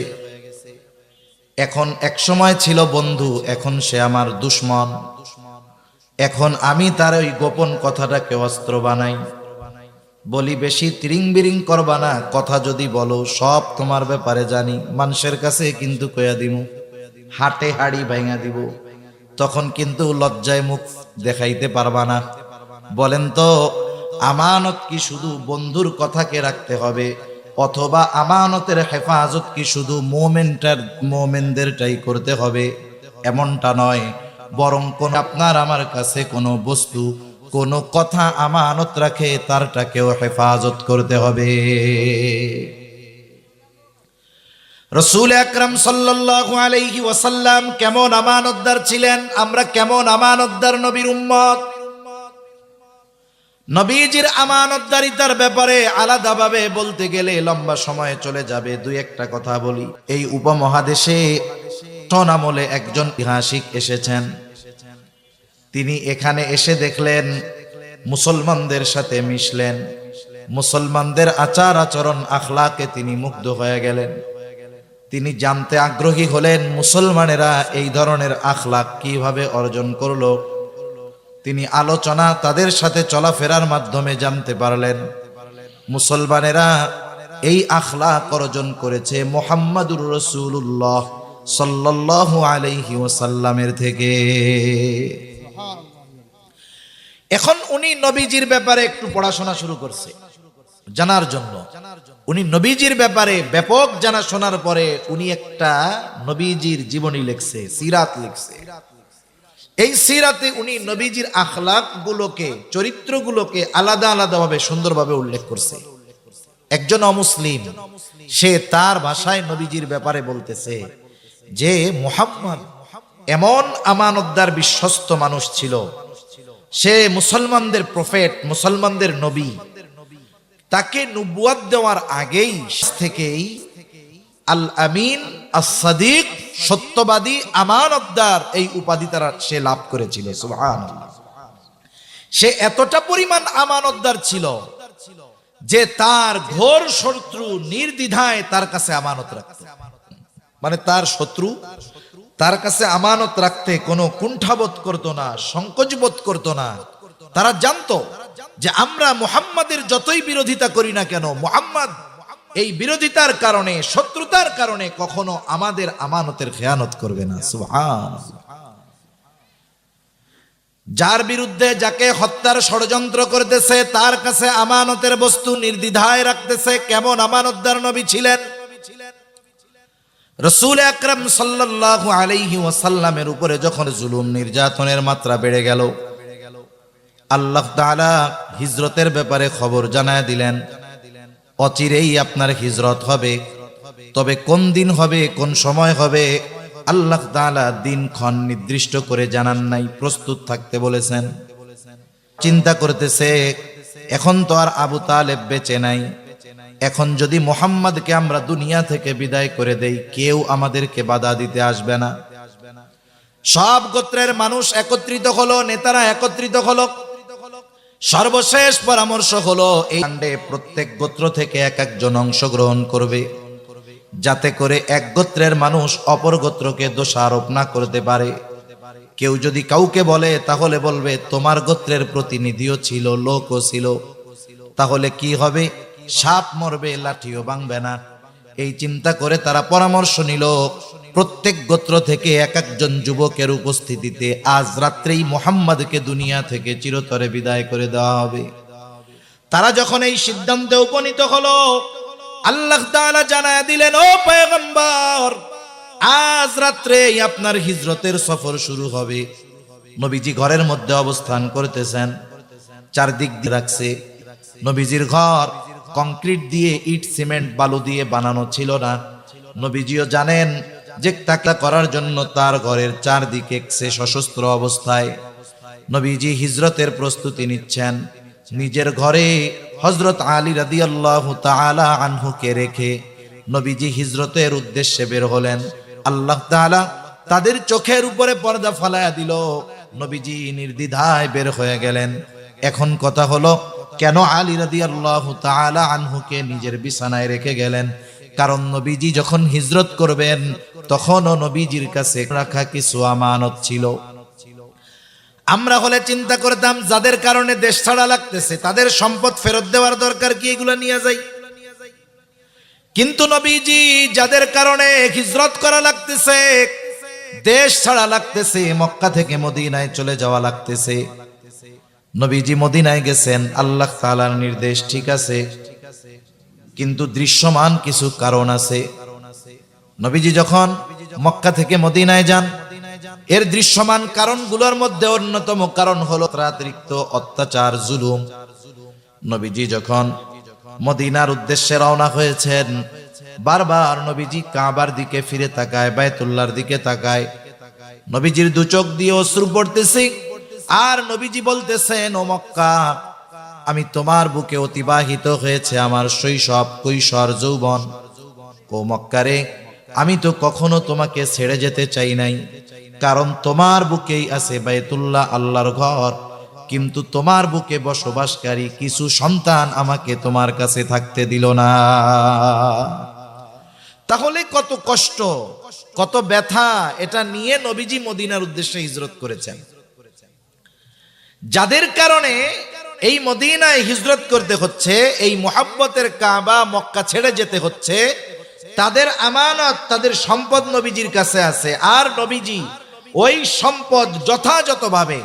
এখন এক সময় ছিল বন্ধু, এখন সে আমার দুশমন। এখন আমি তার ওই গোপন কথাটাকে অস্ত্র বানাই, বলি বেশি তিরিং বিরিং করবা না, কথা যদি বলো সব তোমার ব্যাপারে জানি, মানুষের কাছে কিন্তু কইয়া দিমু, হাটে হাড়ি ভাঙা দিব, তখন কিন্তু লজ্জায় মুখ দেখাইতে পারবা না। বলেন তো আমানত কি শুধু বন্ধুর কথাকে রাখতে হবে, অথবা আমানতের হেফাজত কি শুধু মোমেনদেরটাই করতে হবে? এমনটা নয়, বরং কোন আপনার আমার কাছে কোনো বস্তু, কোনো কথা আমানত রাখে, তারটাকেও হেফাজত করতে হবে। রাসূল আকরাম সাল্লাল্লাহু আলাইহি ওয়াসাল্লাম কেমন আমানতদার ছিলেন, আমরা কেমন আমানতদার নবীর উম্মত। নবীজির আমানতদারিতার ব্যাপারে আলাদাভাবে বলতে গেলে লম্বা সময় চলে যাবে। দুই একটা কথা বলি। এই উপমহাদেশে আমলে একজন ঐতিহাসিক এসেছেন। তিনি এখানে এসে দেখলেন মুসলমানদের সাথে মিশলেন, মুসলমানদের আচার আচরণ আখলাকে তিনি মুগ্ধ হয়ে গেলেন। তিনি জানতে আগ্রহী হলেন মুসলমানেরা এই ধরনের আখলাক কিভাবে অর্জন করলো। তিনি আলোচনা তাদের সাথে চলাফেরার মাধ্যমে জানতে পারলেন মুসলমানেরা এই আখলাক অর্জন করেছে মুহাম্মাদুর রাসূলুল্লাহ সাল্লাল্লাহু আলাইহি ওয়াসাল্লামের থেকে। এখন উনি নবীজির ব্যাপারে একটু পড়াশোনা শুরু করছে জানার জন্য। উনি নবীজির ব্যাপারে ব্যাপক জানা শোনার পরে উনি একটা নবীজির জীবনী লিখছে, সিরাত লিখছে। এই সিরাতে উনি নবীজির আখলাক গুলোকে, চরিত্রগুলোকে আলাদা আলাদাভাবে সুন্দরভাবে উল্লেখ করছে। একজন অমুসলিম সে তার ভাষায় নবীজির ব্যাপারে বলতেছে যে মুহাম্মদ এমন আমানতদার বিশ্বস্ত মানুষ ছিল, সে মুসলমানদের প্রফেট, মুসলমানদের নবী। তাকে নবুয়ত দেওয়ার আগেই থেকেই আল আমিন, আস-সাদিক, সত্যবাদী, আমানতদার এই উপাধি তারা সে লাভ করেছিল। সুবহানাল্লাহ। সে এতটা পরিমাণ আমানতদার ছিল যে তার ঘোর শত্রু নির্দ্বিধায় তার কাছে আমানত রাখত। মানে তার শত্রু তার কাছে আমানত রাখতে কোনো কুণ্ঠাবোধ করতো না, সংকোচ বোধ করতো না। তারা জানতো যে আমরা মুহাম্মাদের যতই বিরোধিতা করি না কেন, মুহাম্মদ এই বিরোধিতার কারণে, শত্রুতার কারণে কখনো আমাদের আমানতের খেয়ানত করবে না। সুবহানাল্লাহ। যার বিরুদ্ধে, যাকে হত্যার ষড়যন্ত্র করতেছে, তার কাছে আমানতের বস্তু নির্দ্বিধায় রাখতেছে। কেমন আমানতদার নবী ছিলেন! রাসূল আকরাম সাল্লাল্লাহু আলাইহি ওয়াসাল্লামের উপরে যখন জুলুম নির্যাতনের মাত্রা বেড়ে গেল, আল্লাহ তাআলা হিজরতের ব্যাপারে খবর জানায় দিলেন, অচিরেই আপনার হিজরত হবে। তবে কোন দিন হবে, কোন সময় হবে, আল্লাহ তাআলা দিনক্ষণ নির্দিষ্ট করে জানান নাই, প্রস্তুত থাকতে বলেছেন। চিন্তা করতেছে এখন তো আর আবু তালেব বেঁচে নাই, এখন যদি মুহাম্মদকে আমরা দুনিয়া থেকে বিদায় করে দেই, কেউ আমাদেরকে বাধা দিতে আসবে না। সব গোত্রের মানুষ একত্রিত হলো, নেতারা একত্রিত হলো। সর্বশেষ পরামর্শ হলো এই কাণ্ডে প্রত্যেক গোত্র থেকে এক একজন অংশগ্রহণ করবে, যাতে করে এক গোত্রের মানুষ অপর গোত্রকে দোষারোপ না করতে পারে। কেউ যদি কাউকে বলে তাহলে বলবে তোমার গোত্রের প্রতিনিধিও ছিল, লোকও ছিল, তাহলে কি হবে? সাপ মরবে, লাঠিও ভাঙবে না। এই চিন্তা করে তারা পরামর্শ নিল প্রত্যেক গোত্র থেকে এক একজন যুবকের উপস্থিতিতে আজ রাত্রেই মুহাম্মদকে দুনিয়া থেকে চিরতরে বিদায় করে দেওয়া হবে। তারা যখন এই সিদ্ধান্তে উপনীত হলো, আল্লাহ তাআলা জানায় দিলেন, ও পয়গম্বর, আজ রাত্রেই আপনার হিজরতের সফর শুরু হবে। নবীজি ঘরের মধ্যে অবস্থান করতেছেন, চারদিক দিয়ে রাখছে। নবীজির ঘর কংক্রিট দিয়ে, ইট, সিমেন্ট, বালু দিয়ে বানানো ছিল না। নবীজিও জানেন যে তাকলা করার জন্য তার ঘরের চারদিকে সে সশস্ত্র অবস্থায়। নবীজি হিজরতের প্রস্তুতি নিচ্ছেন। নিজের ঘরে হযরত আলী রাদিয়াল্লাহু তাআলা আনহুকে রেখে নবীজি হিজরতের উদ্দেশ্যে বের হলেন। আল্লাহ তাআলা তাদের চোখের উপরে পর্দা ফালায়া দিল। নবীজি নির্দ্বিধায় বের হয়ে গেলেন। এখন কথা হলো, কেন আলী রাদিয়াল্লাহু তাআলা আনহুকে নিজের বিছানায় রেখে গেলেন? কারণ নবীজি যখন হিজরত করবেন তখনও নবীজির কাছে রাখা কিছু আমানত ছিল। আমরা হলে চিন্তা করতাম যাদের কারণে দেশ ছাড়া লাগতেছে তাদের সম্পদ ফেরত দেওয়ার দরকার কি, এগুলো নিয়ে যাই। কিন্তু নবীজি যাদের কারণে হিজরত করা লাগতেছে, দেশ ছাড়া লাগতেছে, মক্কা থেকে মদিনায় চলে যাওয়া লাগতেছে, নবীজি মদিনায় গেছেন আল্লাহ তাআলার নির্দেশ, ঠিক আছে, কিন্তু দৃশ্যমান কিছু কারণ আছে। নবীজি যখন মক্কা থেকে মদিনায় যান, এর দৃশ্যমান কারণগুলোর মধ্যে অন্যতম কারণ হলো অতিরিক্ত অত্যাচার, জুলুম। নবীজি যখন মদিনার উদ্দেশ্যে রওনা হয়েছেন, বারবার নবীজি কাবার দিকে ফিরে তাকায়, বায়তুল্লাহর দিকে তাকায়। নবীজির দু চোখ দিয়ে অশ্রু পড়তেছে। আর নবীজি বলতেছেন, ও মক্কা, আমি তোমার বুকে অতিবাহিত হয়েছে আমার শৈশব, কৈশোর, যৌবন। ও মক্কারে, আমি তো কখনো তোমাকে ছেড়ে যেতে চাই নাই, কারণ তোমার বুকেই আছে বাইতুল্লাহ, আল্লাহর ঘর। কিন্তু তোমার বুকে বসবাসকারী কিছু সন্তান আমাকে তোমার কাছে থাকতে দিল না। তাহলে কত কষ্ট, কত ব্যথা, এটা নিয়ে নবীজি মদিনার উদ্দেশ্যে হিজরত করেছেন। যাদের কারণে এই মদিনায় হিজরত করতে হচ্ছে, এই মুহাব্বতের কাবা মক্কা ছেড়ে যেতে হচ্ছে, তাদের আমানত, তাদের সম্পদ নবীজির কাছে আছে। আর নবীজি ওই সম্পদ যথাযথভাবে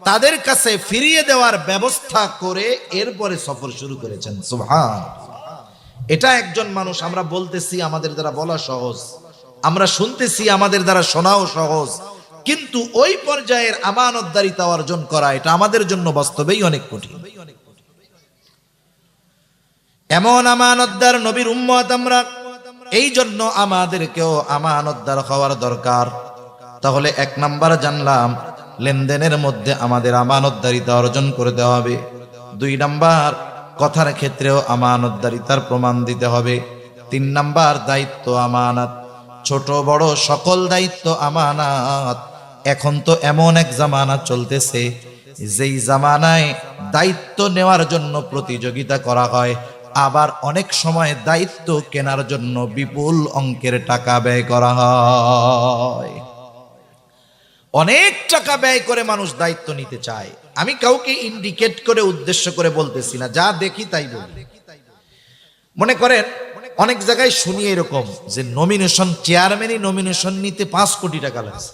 তাদের কাছে ফিরিয়ে দেওয়ার ব্যবস্থা করে এরপরে সফর শুরু করেছেন। সুবহান। এটা একজন মানুষ, আমরা বলতেছি আমাদের দ্বারা বলা সহজ, আমরা শুনতেছি আমাদের দ্বারা শোনাও সহজ, কিন্তু ওই পর্যায়ের আমানতদারিতা অর্জন করা এটা আমাদের জন্য বাস্তবেই অনেক কঠিন। এমন আমানতদার নবীর উম্মত আমরা, এই জন্য আমাদেরকেও আমানতদার হওয়ার দরকার। তাহলে এক নাম্বার জানলাম, লেনদেনের মধ্যে আমাদের আমানতদারিতা অর্জন করতে হবে। 2 নাম্বার, কথার ক্ষেত্রেও আমানতদারিতার প্রমাণ দিতে হবে। 3 নাম্বার, দায়িত্ব আমানত, ছোট বড় সকল দায়িত্ব আমানত। এখন তো এমন এক জামানা চলতেছে, যেই জামানায় দায়িত্ব নেওয়ার জন্য প্রতিযোগিতা করা হয়, আবার অনেক সময় দায়িত্ব কেনার জন্য বিপুল অঙ্কের টাকা ব্যয় করা হয়। অনেক টাকা ব্যয় করে মানুষ দায়িত্ব নিতে চায়। আমি কাউকে ইন্ডিকেট করে উদ্দেশ্য করে বলতেছি না, যা দেখি তাই বলি। মনে করেন অনেক জায়গায় শুনি এরকম যে নমিনেশন, চেয়ারম্যানই নমিনেশন নিতে 5 কোটি টাকা লাগছে।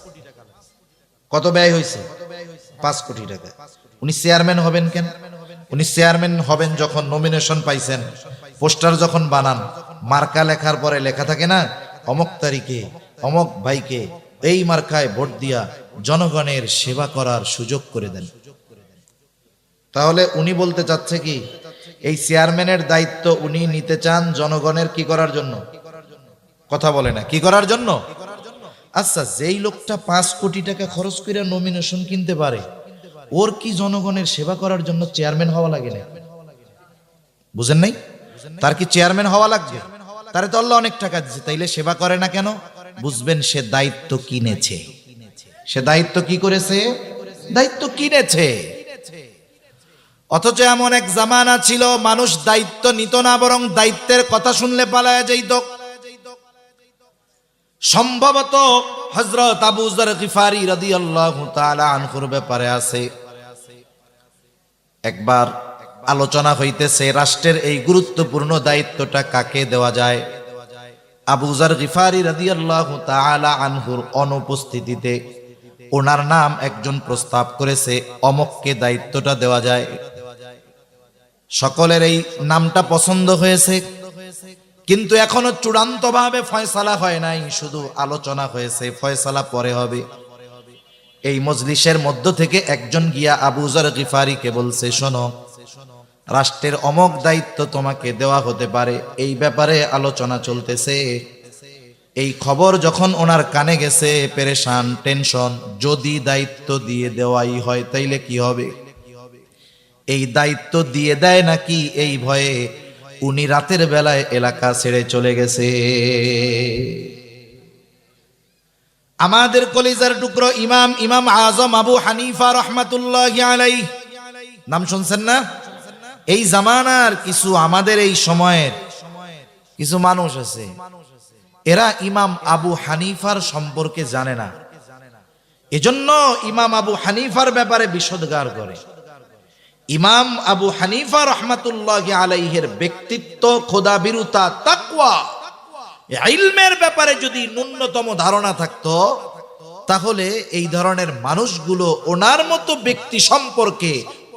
কত ব্যয় হয়েছে? 5 কোটি টাকা। উনি চেয়ারম্যান হবেন কেন? উনি চেয়ারম্যান হবেন যখন নমিনেশন পাইছেন, পোস্টার যখন বানান, মার্কা লেখার পরে লেখা থাকে না, অমক তারিখে অমক ভাইকে এই মার্কায় ভোট দিয়া জনগণের সেবা করার সুযোগ করে দেন। তাহলে উনি বলতে চাচ্ছে কি, এই চেয়ারম্যানের দায়িত্ব উনি নিতে চান জনগণের কি করার জন্য? কথা বলে না, কি করার জন্য? আচ্ছা, যেই লোকটা 5 কোটি টাকা খরচ করে নমিনেশন কিনতে পারে, ওর কি জনগণের সেবা করার জন্য চেয়ারম্যান হওয়া লাগে না? বুঝেন নাই? তার কি চেয়ারম্যান হওয়া লাগবে? তারে তো আল্লাহ অনেক টাকা দিচ্ছে, তাইলে সেবা করে না কেন? বুঝবেন, সে দায়িত্ব কিনেছে। সে দায়িত্ব কি করেছে? দায়িত্ব কিনেছে। অথচ এমন এক জামানা ছিল, মানুষ দায়িত্ব নিত না, বরং দায়িত্বের কথা শুনলে পালায়া যাইত। সম্ভবত হযরত আবু যর গিফারি রাদিয়াল্লাহু তাআলা আনহুর ব্যাপারে আছে। একবার আলোচনা হইতেছে রাষ্ট্রের এই গুরুত্বপূর্ণ দায়িত্বটা কাকে দেওয়া যায়। আবু যর গিফারি রাদিয়াল্লাহু তাআলা আনহুর অনুপস্থিতিতে ওনার নাম একজন প্রস্তাব করেছে, অমককে দায়িত্বটা দেওয়া যায়। সকলের এই নামটা পছন্দ হয়েছে, কিন্তু এখনো চূড়ান্তভাবে ফয়সালা হয় নাই, শুধু আলোচনা হয়েছে, ফয়সালা পরে হবে। এই মজলিসের মধ্য থেকে একজন গিয়া আবু যর গিফারিকে বলছে, শোনো, রাষ্ট্রের অমক দায়িত্ব তোমাকে দেওয়া হতে পারে, এই ব্যাপারে আলোচনা চলতেছে। এই খবর যখন ওনার কানে গেছে, পেরেশান, টেনশন, যদি দায়িত্ব দিয়ে দেওয়াই হয় তাইলে কি হবে? এই দায়িত্ব দিয়ে দেয় নাকি এই ভয়ে উনি রাতের বেলায় এলাকা ছেড়ে চলে গেছে। আমাদের কলিজার টুকরো ইমাম আজম আবু হানিফা রাহমাতুল্লাহি আলাইহি, নাম শুনছেন না? এই জামানার কিছু, আমাদের এই সময়ের কিছু মানুষ আছে, এরা ইমাম আবু হানিফার সম্পর্কে জানে না, এজন্য ইমাম আবু হানিফার ব্যাপারে বিষোদ্গার করে। ইমাম আবু হানিফা রাহমাতুল্লাহি আলাইহির ব্যক্তিত্ব, খোদাভীরুতা, তাকওয়া, ইলমের ব্যাপারে যদি ন্যূনতম ধারণা থাকতো, তাহলে এই ধরনের মানুষগুলো ওনার মতো ব্যক্তি সম্পর্কে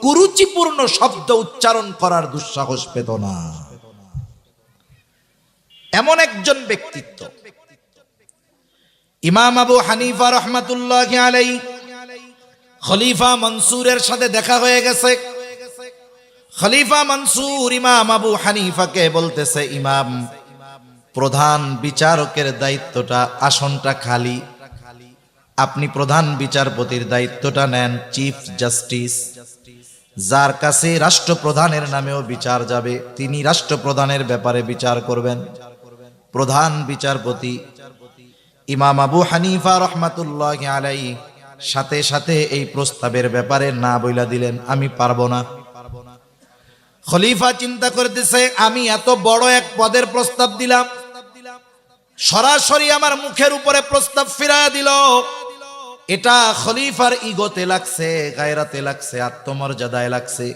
কুরুচিপূর্ণ শব্দ উচ্চারণ করার দুঃসাহস পেত না। এমন একজন ব্যক্তিত্ব ইমাম আবু হানিফা রাহমাতুল্লাহি আলাইহি। খলিফা মনসুরের সাথে দেখা হয়ে গেছে। খলিফা মনসুর ইমাম আবু হানিফাকে বলতেছে, ইমাম, প্রধান বিচারকের দায়িত্বটা, আসনটা খালি, আপনি প্রধান বিচারপতির দায়িত্বটা নেন, চিফ জাস্টিস। যার কাছে রাষ্ট্রপ্রধানের নামেও বিচার যাবে, তিনি রাষ্ট্রপ্রধানের ব্যাপারে বিচার করবেন। প্রধান বিচারপতি ইমাম আবু হানিফা রহমাতুল্লাহি আলাইহি সাথে সাথে এই প্রস্তাবের ব্যাপারে না বইলা দিলেন, আমি পারবো না। খলিফা চিন্তা করতেছে, আমি এত বড় এক পদের প্রস্তাব দিলাম, সরাসরি আমার মুখের উপরে প্রস্তাব ফিরায়া দিল। এটা খলিফার ইগোতে লাগছে, গায়রাতে লাগছে, আত্মমর্যাদায় লাগছে।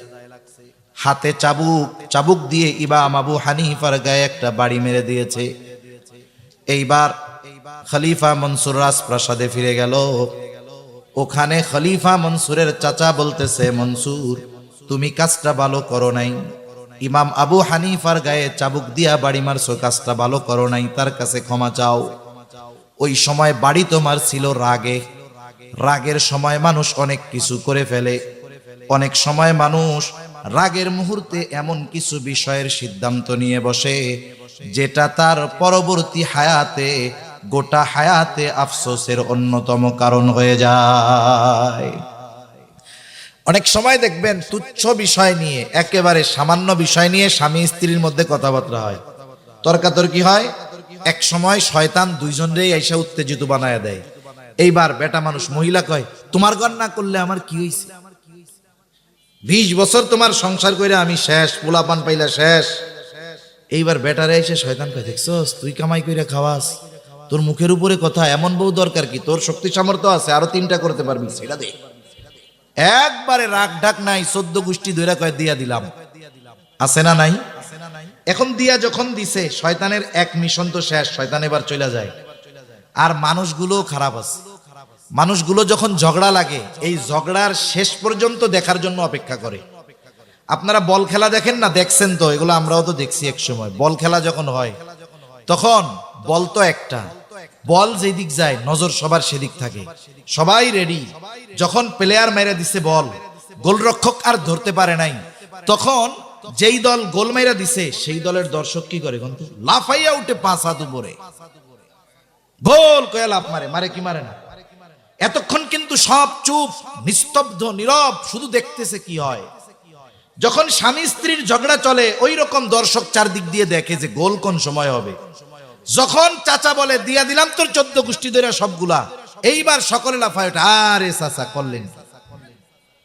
হাতে চাবুক দিয়ে ইমাম আবু হানিফার গায়ে একটা বাড়ি মেরে দিয়েছে। এইবার খলিফা মনসুর রাজপ্রাসাদে ফিরে গেল। ওখানে খলিফা মনসুরের চাচা বলতেছে, মনসুর তুমি কাজটা ভালো করো নাই, ইমাম আবু হানিফার গায়ে চাবুক দিয়া বাড়ি মারছো, কাজটা ভালো করো নাই, তার কাছে ক্ষমা চাও। ওই সময় বাড়ি তোমার ছিল রাগে, রাগের সময় মানুষ অনেক কিছু করে ফেলে। অনেক সময় মানুষ রাগের মুহূর্তে এমন কিছু বিষয়ের সিদ্ধান্ত নিয়ে বসে যেটা তার পরবর্তী হায়াতে, গোটা হায়াতে আফসোসের অন্যতম কারণ হয়ে যায়। অনেক সময় দেখবেন তুচ্ছ বিষয় নিয়ে, একেবারে সামান্য বিষয় নিয়ে স্বামী স্ত্রীর মধ্যে কথাবার্তা হয়, তর্কাতর্কি হয়। এক সময় শয়তান দুইজনরেই এসে উত্তেজিত বানায় দেয়। এইবার বেটা মানুষ মহিলা কয়, তোমার ঘর না করলে আমার কি হইছে, 20 বছর তোমার সংসার কইরা আমি শেষ, পোলাপান পাইলা শেষ। এইবার বেটারে এসে শয়তান কয়, দেখছস তুই কামাই কইরা খাওয়াস, তোর মুখের উপরে কথা, এমন বউ দরকার কি, তোর শক্তি সামর্থ্য আছে, আরো 3টা করতে পারবি, সেটা দে। একবারে রাগ ঢাক নাই, 14 গোষ্ঠী ধইরা কয় দিয়া দিলাম, আছে না নাই? এখন দিয়া যখন দিছে, শয়তানের এক মিশন তো শেষ, শয়তান এবার চলে যায়। আর মানুষগুলো খারাপ আছে, মানুষগুলো যখন ঝগড়া লাগে, এই ঝগড়ার শেষ পর্যন্ত দেখার জন্য অপেক্ষা করে। আপনারা বল খেলা দেখেন না, দেখছেন তো, এগুলো আমরাও তো দেখছি। এক সময় বল খেলা যখন হয়, তখন বল তো একটা, বল যেদিক যায় নজর সবার সেদিক থাকে, সবাই রেডি। যখন প্লেয়ার মেরে দিছে বল, গোলরক্ষক আর ধরতে পারে নাই, তখন যেই দল গোল মেরে দিছে সেই দলের দর্শক কি করে, লাফাইয়া উঠে 5 হাত উপরে, গোল কয়ে লাফ মারে, মারে কি মারে না। এতক্ষণ কিন্তু সব চুপ, নিস্তব্ধ, নীরব, শুধু দেখতেছে কি হয়। যখন স্বামী স্ত্রীর ঝগড়া চলে, ওই রকম দর্শক চারদিক দিয়ে দেখে যে গোল কোন সময় হবে। যখন চাচা বলে দিয়া দিলাম তোর 14 গোষ্ঠী ধরে সবগুলা, এইবার সকলে লাফায় ওঠে, আরে চাচা করলেন কি,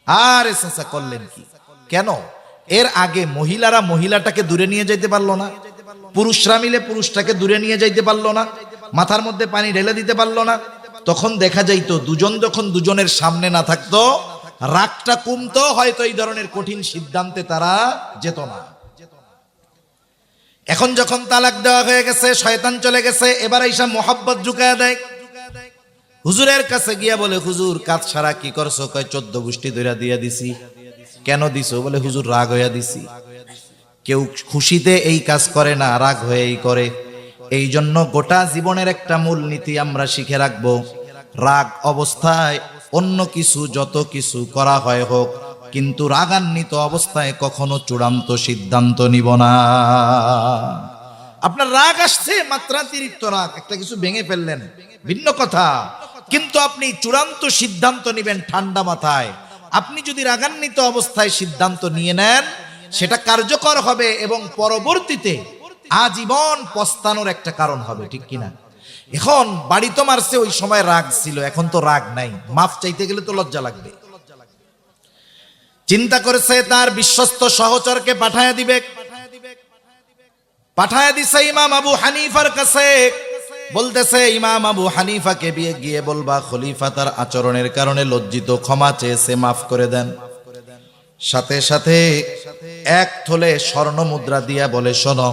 আরে চাচা করলেন কি। কেন? এর আগে মহিলারা মহিলাটাকে দূরে নিয়ে যাইতে পারলো না, পুরুষরা মিলে পুরুষটাকে দূরে নিয়ে যাইতে পারলো না, মাথার মধ্যে পানি ঢেলে দিতে পারলো না। তখন দেখা যাইতো দুজন যখন দুজনের সামনে না থাকতো, রাগটা কমতো, হয়তো এই ধরনের কঠিন সিদ্ধান্তে তারা যেত না। এখন যখন তালাক দেওয়া হয়ে গেছে, শয়তান চলে গেছে, এবার আইসা মোহাব্বত ঢুকায়া দেয়। হুজুরের কাছে গিয়া বলে, হুজুর কাজ ছাড়া কি করছো? কয় 14 গোষ্ঠী ধইরা দিয়া দিছি। কেন দিছো? বলে হুজুর রাগ হইয়া দিছি। কেউ খুশিতে এই কাজ করে না, রাগ হয়েই করে। এই জন্য গোটা জীবনের একটা মূল নীতি আমরা শিখে রাখবো, রাগ অবস্থায় অন্য কিছু যত কিছু করা হয় হোক, কিন্তু রাগান্বিত অবস্থায় কখনো চূড়ান্ত সিদ্ধান্ত নিব না। আপনার রাগ আসছে, মাত্রাতিরিক্ত রাগ, একটা কিছু ভেঙে ফেললেন, ভিন্ন কথা, কিন্তু আপনি চূড়ান্ত সিদ্ধান্ত নিবেন ঠান্ডা মাথায়। আপনি যদি রাগান্বিত অবস্থায় সিদ্ধান্ত নিয়ে নেন, সেটা কার্যকর হবে এবং পরবর্তীতে আজীবন পস্তানোর একটা কারণ হবে, ঠিক কিনা? এখন বাড়ি তো মারছে, ওই সময় রাগ ছিল, এখন তো রাগ নাই, মাফ চাইতে গেলে তো লজ্জা লাগবে। চিন্তা করেছে তার বিশ্বস্ত সহচরকে পাঠায়া দিবে, পাঠায়া দিছে ইমাম আবু হানিফার কাছে। বলতেছে ইমাম আবু হানিফাকে গিয়ে বলবা খলিফা তার আচরণের কারণে লজ্জিত, ক্ষমা চেয়েছে, মাফ করে দেন। সাথে সাথে 1 থলে স্বর্ণ মুদ্রা দিয়া বলে, শোনো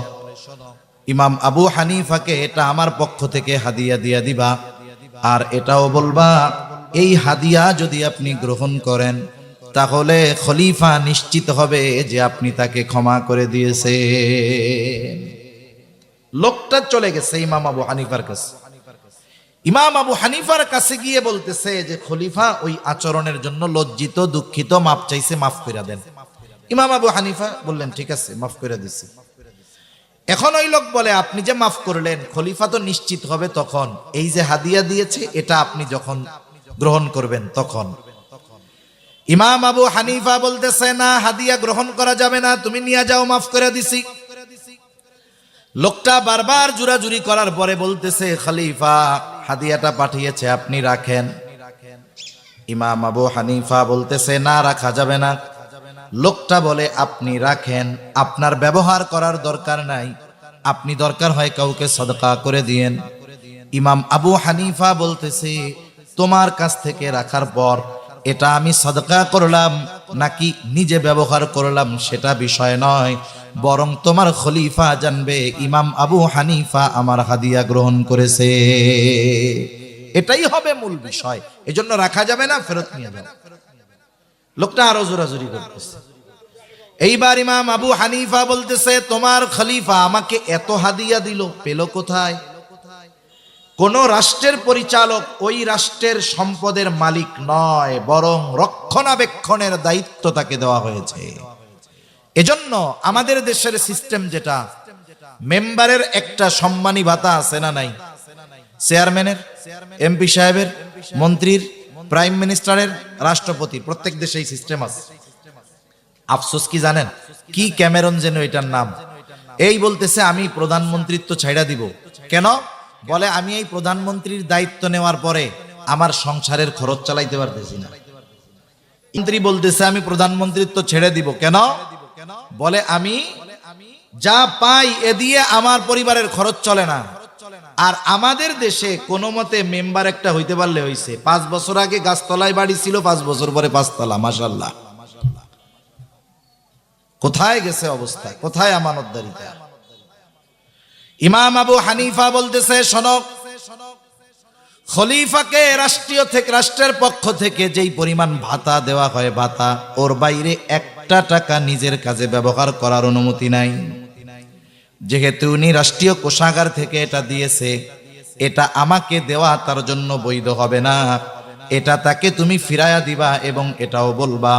ইমাম আবু হানিফাকে এটা আমার পক্ষ থেকে হাদিয়া দিয়া দিবা, আর এটাও বলবা এই হাদিয়া যদি আপনি গ্রহণ করেন তাহলে খলিফা নিশ্চিত হবে যে আপনি তাকে ক্ষমা করে দিয়েছে। লোকটা চলে গেছে ইমাম আবু হানিফার কাছে। ইমাম আবু হানিফার কাছে গিয়ে বলতেছে যে খলিফা ওই আচরণের জন্য লজ্জিত, দুঃখিত, মাফ চাইছে, মাফ করে দেন। ইমাম আবু হানিফা বললেন ঠিক আছে, মাফ করে দিছি। এখন ওই লোক বলে, আপনি যে মাফ করলেন, খলিফা তো নিশ্চিত হবে তখন এই যে হাদিয়া দিয়েছে এটা আপনি যখন গ্রহণ করবেন তখন। ইমাম আবু হানিফা বলতেছে না, হাদিয়া গ্রহণ করা যাবে না, তুমি নিয়ে যাও, মাফ করে দিছি। লোকটা বারবার জোরাজুরি করার পরে বলতেছে, খলিফা হাদিয়াটা পাঠিয়েছে, আপনি রাখেন। ইমাম আবু হানিফা বলতেছে না, রাখা যাবে না। লোকটা বলে, আপনি রাখেন, আপনার ব্যবহার করার দরকার নাই, আপনি দরকার হয় কাউকে সদকা করে দিয়েন। ইমাম আবু হানিফা বলতেছে, তোমার কাছ থেকে রাখার পর এটা আমি সদকা করলাম নাকি নিজে ব্যবহার করলাম সেটা বিষয় নয়, বরং তোমার খলিফা জানবে ইমাম আবু হানিফা আমার হাদিয়া গ্রহণ করেছে, এটাই হবে মূল বিষয়। এজন্য রাখা যাবে না, ফেরত নিয়ে যাও। লোকটা আরো জোরাজুরি করতেছে। এইবার ইমাম আবু হানিফা বলতেছে, তোমার খলিফা আমাকে এত হাদিয়া দিল, পেল কোথায়? কোন রাষ্ট্রের পরিচালক ওই রাষ্ট্রের সম্পদের মালিক নয়, বরং রক্ষণাবেক্ষণের দায়িত্ব তাকে দেওয়া হয়েছে। এজন্য আমাদের দেশের সিস্টেম যেটা, মেম্বারের একটা সম্মানী ভাতা আছে না নাই? চেয়ারম্যানের, এমপি সাহেবের, মন্ত্রীর, প্রাইম মিনিস্টারের, রাষ্ট্রপতি, প্রত্যেক দেশে এই সিস্টেম আছে। আফসোস কি জানেন? কি ক্যামেরন যেন এটার নাম, এই বলতেছে আমি প্রধানমন্ত্রিত্ব ছাইড়া দিব। কেন? বলে আমি এই প্রধানমন্ত্রীর দায়িত্ব নেওয়ার পরে আমার সংসারের খরচ চালাইতে পারতেছি না। মন্ত্রী বলতেছে আমি প্রধানমন্ত্রিত্ব ছেড়ে দিব। কেন? বলে আমি যা পাই এ দিয়ে আমার পরিবারের খরচ চলে না। আর আমাদের দেশে কোনো মতে মেম্বার একটা হইতে পারলে হইছে। 5 বছর আগে গাছতলায় বাড়ি ছিল, 5 বছর পরে 5 তলা, মাশাআল্লাহ। কোথায় গেছে অবস্থা, কোথায় আমানতদারিতা? ইমাম আবু হানিফা বলতেছে, শোনো, খলিফাকে রাষ্ট্রের পক্ষ থেকে যেই পরিমাণ ভাতা দেওয়া হয়, ভাতা, ওর বাইরে একটা টাকা নিজের কাজে ব্যবহার করার অনুমতি নাই। যেহেতু উনি রাষ্ট্রীয় কোষাগার থেকে এটা দিয়েছে, এটা আমাকে দেওয়া তার জন্য বৈধ হবে না। এটা তাকে তুমি ফিরায়া দিবা এবং এটাও বলবা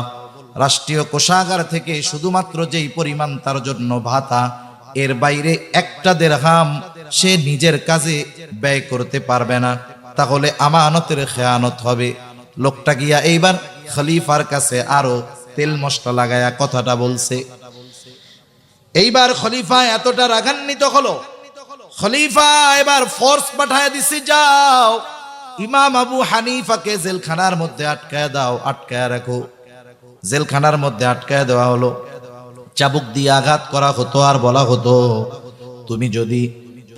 রাষ্ট্রীয় কোষাগার থেকে শুধুমাত্র যেই পরিমাণ তার জন্য ভাতা, এর বাইরে একটা দিরহাম সে নিজের কাজে ব্যয় করতে পারবে না, তাহলে আমানতের খেয়ানত হবে। লোকটা গিয়া এইবার খলিফার কাছে আরো তেল মশলা লাগায়া কথাটা বলছে। এইবার খলিফা এতটা রাগান্বিত হলো, খলিফা এবার ফোর্স পাঠায় দিছে, যাও ইমাম আবু হানিফাকে জেলখানার মধ্যে আটকায় দাও, আটকায় রাখো। জেলখানার মধ্যে আটকায় দেওয়া হলো, চাবুক দিয়ে আঘাত করা হতো, আর বলা হতো তুমি যদি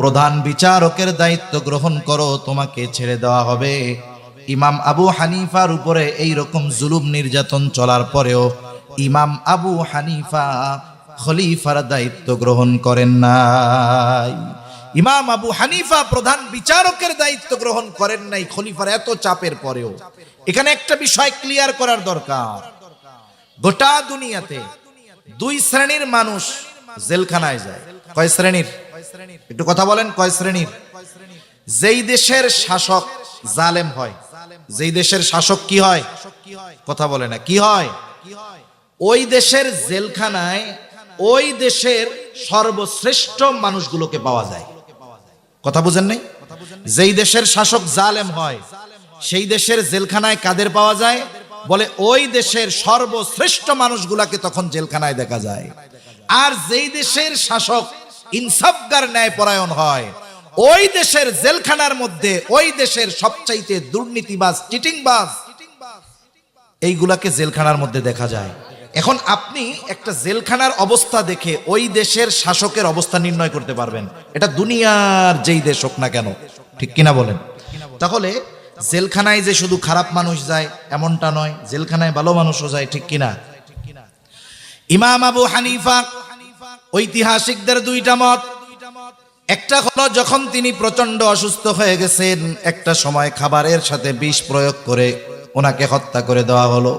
প্রধান বিচারকের দায়িত্ব গ্রহণ করো তোমাকে ছেড়ে দেওয়া হবে। ইমাম আবু হানিফার উপরে এই রকম জুলুম নির্যাতন চলার পরেও ইমাম আবু হানিফা খলিফার দায়িত্ব গ্রহণ করেন নাই। ইমাম আবু হানিফা প্রধান বিচারকের দায়িত্ব গ্রহণ করেন নাই খলিফার এত চাপের পরেও। এখানে একটা বিষয় ক্লিয়ার করার দরকার, গোটা দুনিয়াতে 2 শ্রেণীর মানুষ জেলখানায় যায়। কয় শ্রেণীর? একটু কথা বলেন, কয় শ্রেণীর? যেই দেশের শাসক জালেম হয়, যেই দেশের শাসক কি হয়, কথা বলে না, কি হয়? ওই দেশের জেলখানায় ওই দেশের সর্বশ্রেষ্ঠ মানুষগুলোকে পাওয়া যায়। কথা বুঝেন নাই? যেই দেশের শাসক জালেম হয় সেই দেশের জেলখানায় কাদের পাওয়া যায়? বলে ওই দেশের সর্বশ্রেষ্ঠ মানুষগুলাকে তখন জেলখানায় দেখা যায়। আর যেই দেশের শাসক ইনসাফগার ন্যায়পরায়ণ হয় ওই দেশের জেলখানার মধ্যে ওই দেশের সবচাইতে দুর্নীতিবাজ, চিটিংবাজ, এইগুলাকে জেলখানার মধ্যে দেখা যায়। এখন আপনি একটা জেলখানার অবস্থা দেখে ওই দেশের শাসকের অবস্থা নির্ণয় করতে পারবেন, এটা দুনিয়ার যেই দেশ হোক না কেন, ঠিক কিনা বলেন? তাহলে জেলখানায় যে শুধু খারাপ মানুষ যায় এমনটা নয়, জেলখানায় ভালো মানুষও যায়, ঠিক কিনা? ইমাম আবু হানিফা ঐতিহাসিকদের 2টা মত। একটা হলো যখন তিনি প্রচন্ড অসুস্থ হয়ে গেছেন, একটা সময় খাবারের সাথে বিষ প্রয়োগ করে ওনাকে হত্যা করে দেওয়া হলো।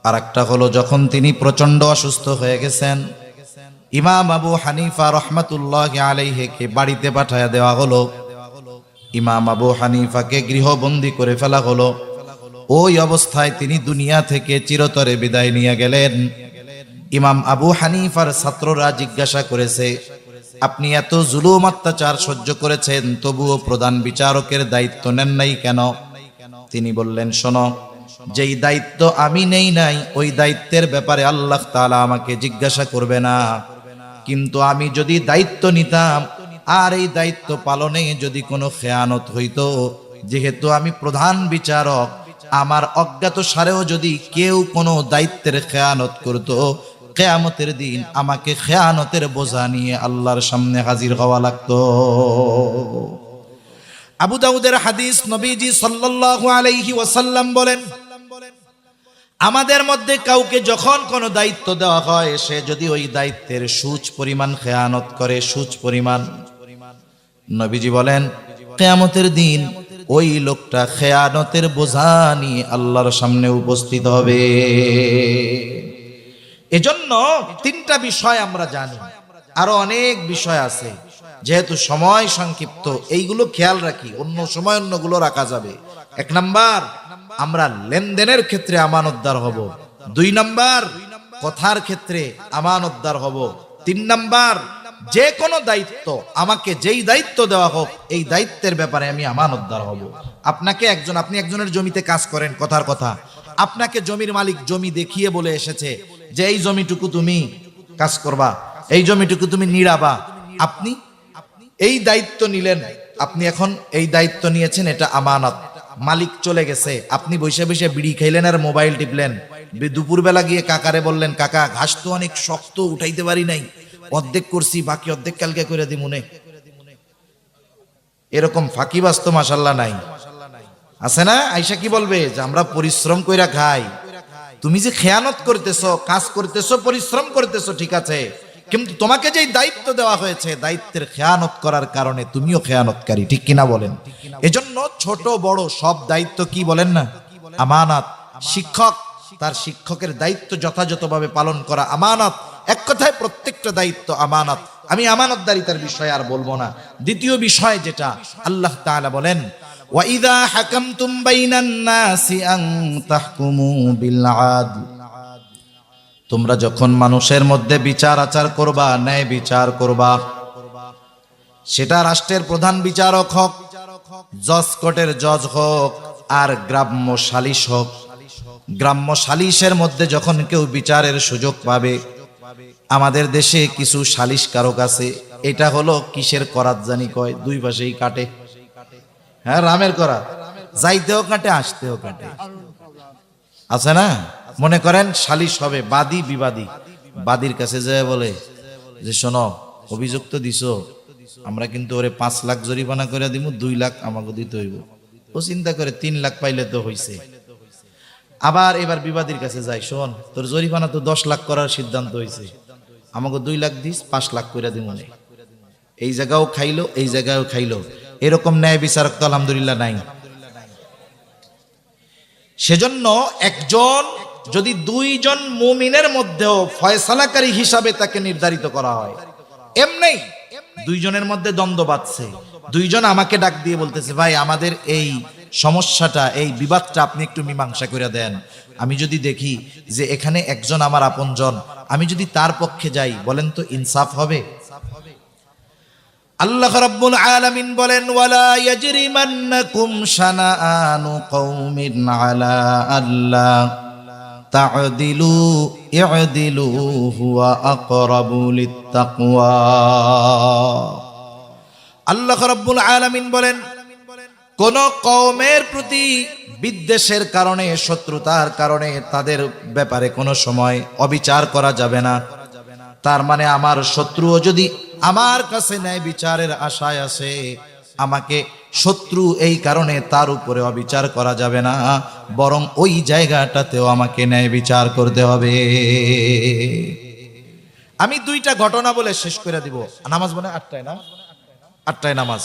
আর একটা হলো যখন তিনি প্রচন্ড অসুস্থ হয়ে গেছেন, ইমাম আবু হানিফা রহমাতুল্লাহি আলাইহিকে বাড়িতে পাঠায়া দেওয়া হলো। ইমাম আবু হানিফাকে গৃহবন্দী করে ফেলা হলো। ওই অবস্থায় তিনি দুনিয়া থেকে চিরতরে বিদায় নিয়ে গেলেন। ইমাম আবু হানিফার ছাত্ররা জিজ্ঞাসা করেছে, আপনি এত জুলুম অত্যাচার সহ্য করেছেন তবুও প্রধান বিচারকের দায়িত্ব নেন নাই কেন? তিনি বললেন, শোনো, যেই দায়িত্ব আমি নেই নাই ওই দায়িত্বের ব্যাপারে আল্লাহ তাআলা আমাকে জিজ্ঞাসা করবে না, কিন্তু আমি যদি দায়িত্ব নিতাম আর এই দায়িত্ব পালনে যদি কোনো খেয়ানত হইতো, যেহেতু আমি প্রধান বিচারক, আমার অজ্ঞাত সারেও যদি কেউ কোনো দায়িত্বের খেয়ানত করতো, কিয়ামতের দিন আমাকে খেয়ানতের বোঝা নিয়ে আল্লাহর সামনে হাজির হওয়া লাগতো। আবু দাউদের হাদিস, নবীজি সাল্লাল্লাহু আলাইহি ওয়াসাল্লাম বলেন, আমাদের মধ্যে কাউকে যখন কোনো দায়িত্ব দেওয়া হয়, সে যদি ওই দায়িত্বের সুচ পরিমাণ খেয়ানত করে, সুচ পরিমাণ, নবীজি বলেন কিয়ামতের দিন ওই লোকটা খেয়ানতের বোঝা নিয়ে আল্লাহর সামনে উপস্থিত হবে। এজন্য তিনটা বিষয় আমরা জানি, আরো অনেক বিষয় আছে, যেহেতু সময় সংক্ষিপ্ত এইগুলো খেয়াল রাখি, অন্য সময় অন্যগুলো রাখা যাবে। 1 নাম্বার, আমরা লেনদেনের ক্ষেত্রে আমানতদার হব। 2 নাম্বার, কথার ক্ষেত্রে আমানতদার হব। 3 নাম্বার, যে কোনো দায়িত্ব, আমাকে যেই দায়িত্ব দেওয়া হোক এই দায়িত্বের ব্যাপারে আমি আমানতদার হব। আপনি একজনের জমিতে কাজ করেন, কথার কথা, আপনাকে জমির মালিক জমি দেখিয়ে বলে এসেছে যে এই জমিটুকু তুমি কাজ করবা, এই জমিটুকু তুমি নিড়াবা, আপনি এই দায়িত্ব নিলেন, আপনি এখন এই দায়িত্ব নিয়েছেন, এটা আমানত। মালিক চলে গেছে, আপনি বসে বসে বিড়ি খাইলেন আর মোবাইল টিপলেন। দুপুরবেলা গিয়ে কাকারে বললেন, কাকা ঘাস তো অনেক শক্ত, উঠাইতে পারি নাই, অর্ধেক করছি, বাকি অর্ধেক কালকে করে দি মনে। এরকম ফাঁকিবাজ তো মাশাআল্লাহ নাই, আছে না? আয়সা কি বলবে যে আমরা পরিশ্রম কইরা খাই, তুমি যে খেয়ানত করতেছো, কাজ করতেছো, পরিশ্রম করতেছো, ঠিক আছে, কিন্তু তোমাকে যেই দায়িত্ব দেওয়া হয়েছে, দায়িত্বের খেয়ানত করার কারণে তুমিও খেয়ানতকারী, ঠিক কিনা বলেন? এজন্য ছোট বড় সব দায়িত্ব কি বলেন না, আমানত। শিক্ষক, তার শিক্ষকের দায়িত্ব যথাযথভাবে পালন করা আমানত। এক কথায় প্রত্যেকটা দায়িত্ব আমানত। আমি আমানতদারিতার বিষয় আর বলবো না। দ্বিতীয় বিষয় যেটা আল্লাহ তাআলা বলেন, ওয়া ইযা হাকামতুম বাইনান নাসি আন তাহকুমু বিল আদল, তোমরা যখন মানুষের মধ্যে বিচার আচার করবা, ন্যায় বিচার করবা, সেটা রাষ্ট্রের প্রধান বিচারক হোক, জজ কোর্টের জজ হোক, আর গ্রাম্য সালিশ হোক, গ্রাম্য সালিশের মধ্যে যখন কেউ বিচারের সুযোগ পাবে, আমাদের দেশে কিছু সালিশকারক আছে, এটা হলো কিসের করাত জানি কয়, দুই পাশেই কাটে। হ্যাঁ, রামের করাত, যাইতেও কাটে, আসতেও কাটে, আছে না? মনে করেন সালিশ হবে, বাদী বিবাদী, বাদীর কাছে যায় বলে যে শোনো, অভিযুক্ত দিছো, আমরা কিন্তু ওরে 5 লাখ জরিমানা করে দিব, 2 লাখ আমাকে দিতে হইব। ও চিন্তা করে 3 লাখ পাইলে তো হইছে। আবার এবার বিবাদীর কাছে যায়, শোন তোর জরিমানা তো 10 লাখ করার সিদ্ধান্ত হয়েছে, আমাকে 2 লাখ দিস, 5 লাখ করে দিব। এই জায়গাও খাইলো, এই জায়গাও খাইলো। এরকম ন্যায় বিচারক তো আলহামদুলিল্লাহ নাই। সেজন্য একজন যদি 2 জন মুমিনের মধ্যেও ফয়সালাকারী হিসাবে তাকে নির্ধারিত করা হয়, এমনি 2 জনের মধ্যে দ্বন্দ্ব বাঁধছে, 2 জন আমাকে ডাক দিয়ে বলতেছে, ভাই আমাদের এই সমস্যাটা, এই বিবাদটা আপনি একটু মীমাংসা করে দেন। আমি যদি দেখি যে এখানে একজন আমার আপনজন, আমি যদি তার পক্ষে যাই, বলেন তো ইনসাফ হবে? আল্লাহ রাব্বুল আলামিন বলেন, ওয়ালা ইয়াজরিমান্নাকুম শানাআনু কওমিন আলা আল্লা তা'দিলু ই'দিলু হুয়া আকরাবু লিত্তাকওয়া। আল্লাহ রাব্বুল আলামিন বলেন, কোন কওমের প্রতি বিদ্বেষের কারণে, শত্রুতার কারণে তাদের ব্যাপারে কোনো সময় অবিচার করা যাবে না। তার মানে আমার শত্রুও যদি আমার কাছে ন্যায় বিচারের আশায় আসে, আমাকে শত্রু এই কারণে তার উপরে অবিচার করা যাবে না, বরং ওই জায়গাটাতেও আমাকে ন্যায় বিচার করতে হবে। আমি 2টা ঘটনা বলে শেষ করে দিব। নামাজ মনে 8টায় না, 8টায় নামাজ।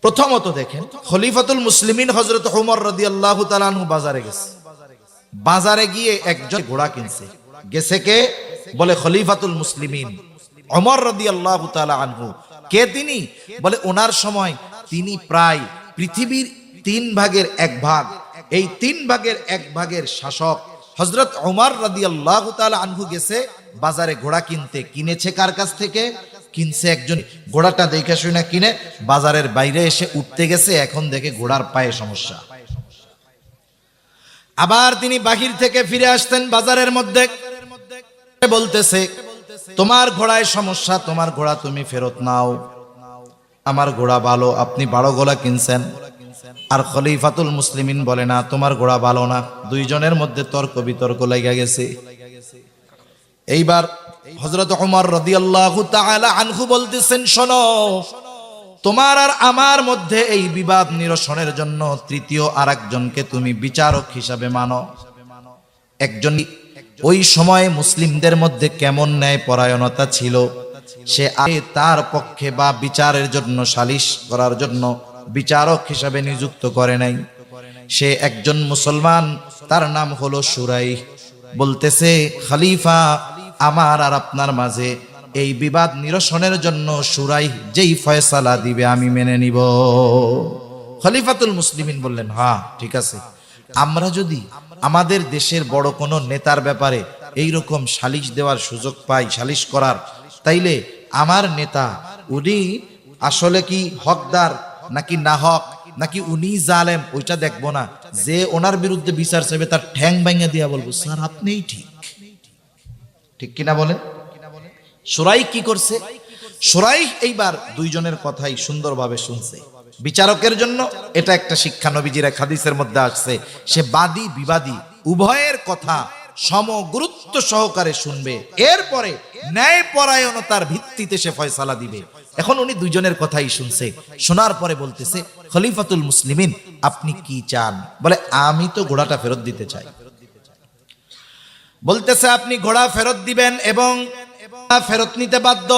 প্রথমত দেখেন, খলিফাতুল মুসলিমিন হযরত ওমর রাদিয়াল্লাহু তাআলা আনহু বাজারে গেছে। বাজারে গিয়ে একজন ঘোড়া কিনছে। গেছে কে? বলে খলিফাতুল মুসলিমিন ওমর রাদিয়াল্লাহু তাআলা আনহু। কে তিনি? বলে ওনার সময় তিনি প্রায় পৃথিবীর 3 ভাগের 1 ভাগ, এই 3 ভাগের 1 ভাগের শাসক হযরত ওমর রাদিয়াল্লাহু তাআলা আনহু গেছে বাজারে ঘোড়া কিনতে। কিনেছে কার কাছ থেকে? কিনছে একজন। ঘোড়াটা দেখে শুনে কিনে বাজারের বাইরে এসে উঠতে গেছে, এখন দেখে ঘোড়ার পায়ে সমস্যা। আবার তিনি বাহির থেকে ফিরে আসতেন বাজারের মধ্যে, বলতেছে তোমার ঘোড়ায় সমস্যা, তোমার ঘোড়া তুমি ফেরত নাও, আমার ঘোড়া ভালো, আপনি বড় ঘোড়া কিনছেন। আর খলিফাতুল মুসলিমিন বলে না, তোমার ঘোড়া ভালো না। দুইজনের মধ্যে তর্ক বিতর্ক লেগে গেছে। এইবার হযরত ওমর রাদিয়াল্লাহু তাআলা আনহু বলতেছেন, শোনো, তোমার আর আমার মধ্যে এই বিবাদ নিরসনের জন্য তৃতীয় আরেকজনকে তুমি বিচারক হিসাবে মানো। একজন ওই সময় মুসলিমদের মধ্যে কেমন ন্যায় পরায়ণতা ছিল, সে তার পক্ষে বা বিচারের জন্য, সালিশ করার জন্য বিচারক হিসাবে নিযুক্ত করে নাই। সে একজন মুসলমান, তার নাম হলো শুরাইহ। বলতেছে, খলিফা, আমার আর আপনার মাঝে এই বিবাদ নিরসনের জন্য শুরাইহ যেই ফয়সালা দিবে আমি মেনে নিব। খলিফাতুল মুসলিমিন বললেন, হ্যাঁ ঠিক আছে, আমরা যদি আমাদের দেশের বড় কোনো নেতার ব্যাপারে এইরকম সালিশ দেওয়ার সুযোগ পাই, সালিশ করার, তাইলে আমার নেতা উনি আসলে কি হকদার নাকি না হক, নাকি উনি জালেম, ওইটা দেখবো না, যে ওনার বিরুদ্ধে বিচার চাইবে তার ঠ্যাং ভাঙা দিয়া বলবো, স্যার আপনিই ঠিক। ঠিক কিনা বলেন? শুরাইহ কি করছে? শুরাইহ এইবার দুইজনের কথাই সুন্দরভাবে শুনছে। বিচারকের জন্য এটা একটা শিক্ষা, নবীজির এক হাদিসের মধ্যে আসছে, সে বাদী বিবাদী উভয়ের কথা সম গুরুত্ব সহকারে শুনবে, এরপরে ন্যায় পরায়ণতার ভিত্তিতে সে ফয়সালা দিবে। এখন উনি দুইজনের কথাই শুনছে, শোনার পরে বলতেছে, খলিফাতুল মুসলিমিন আপনি কি চান? বলে, আমি তো ঘোড়াটা ফেরত দিতে চাই। বলতেছে, আপনি ঘোড়া ফেরত দিবেন এবং ফেরত নিতে বাধ্য,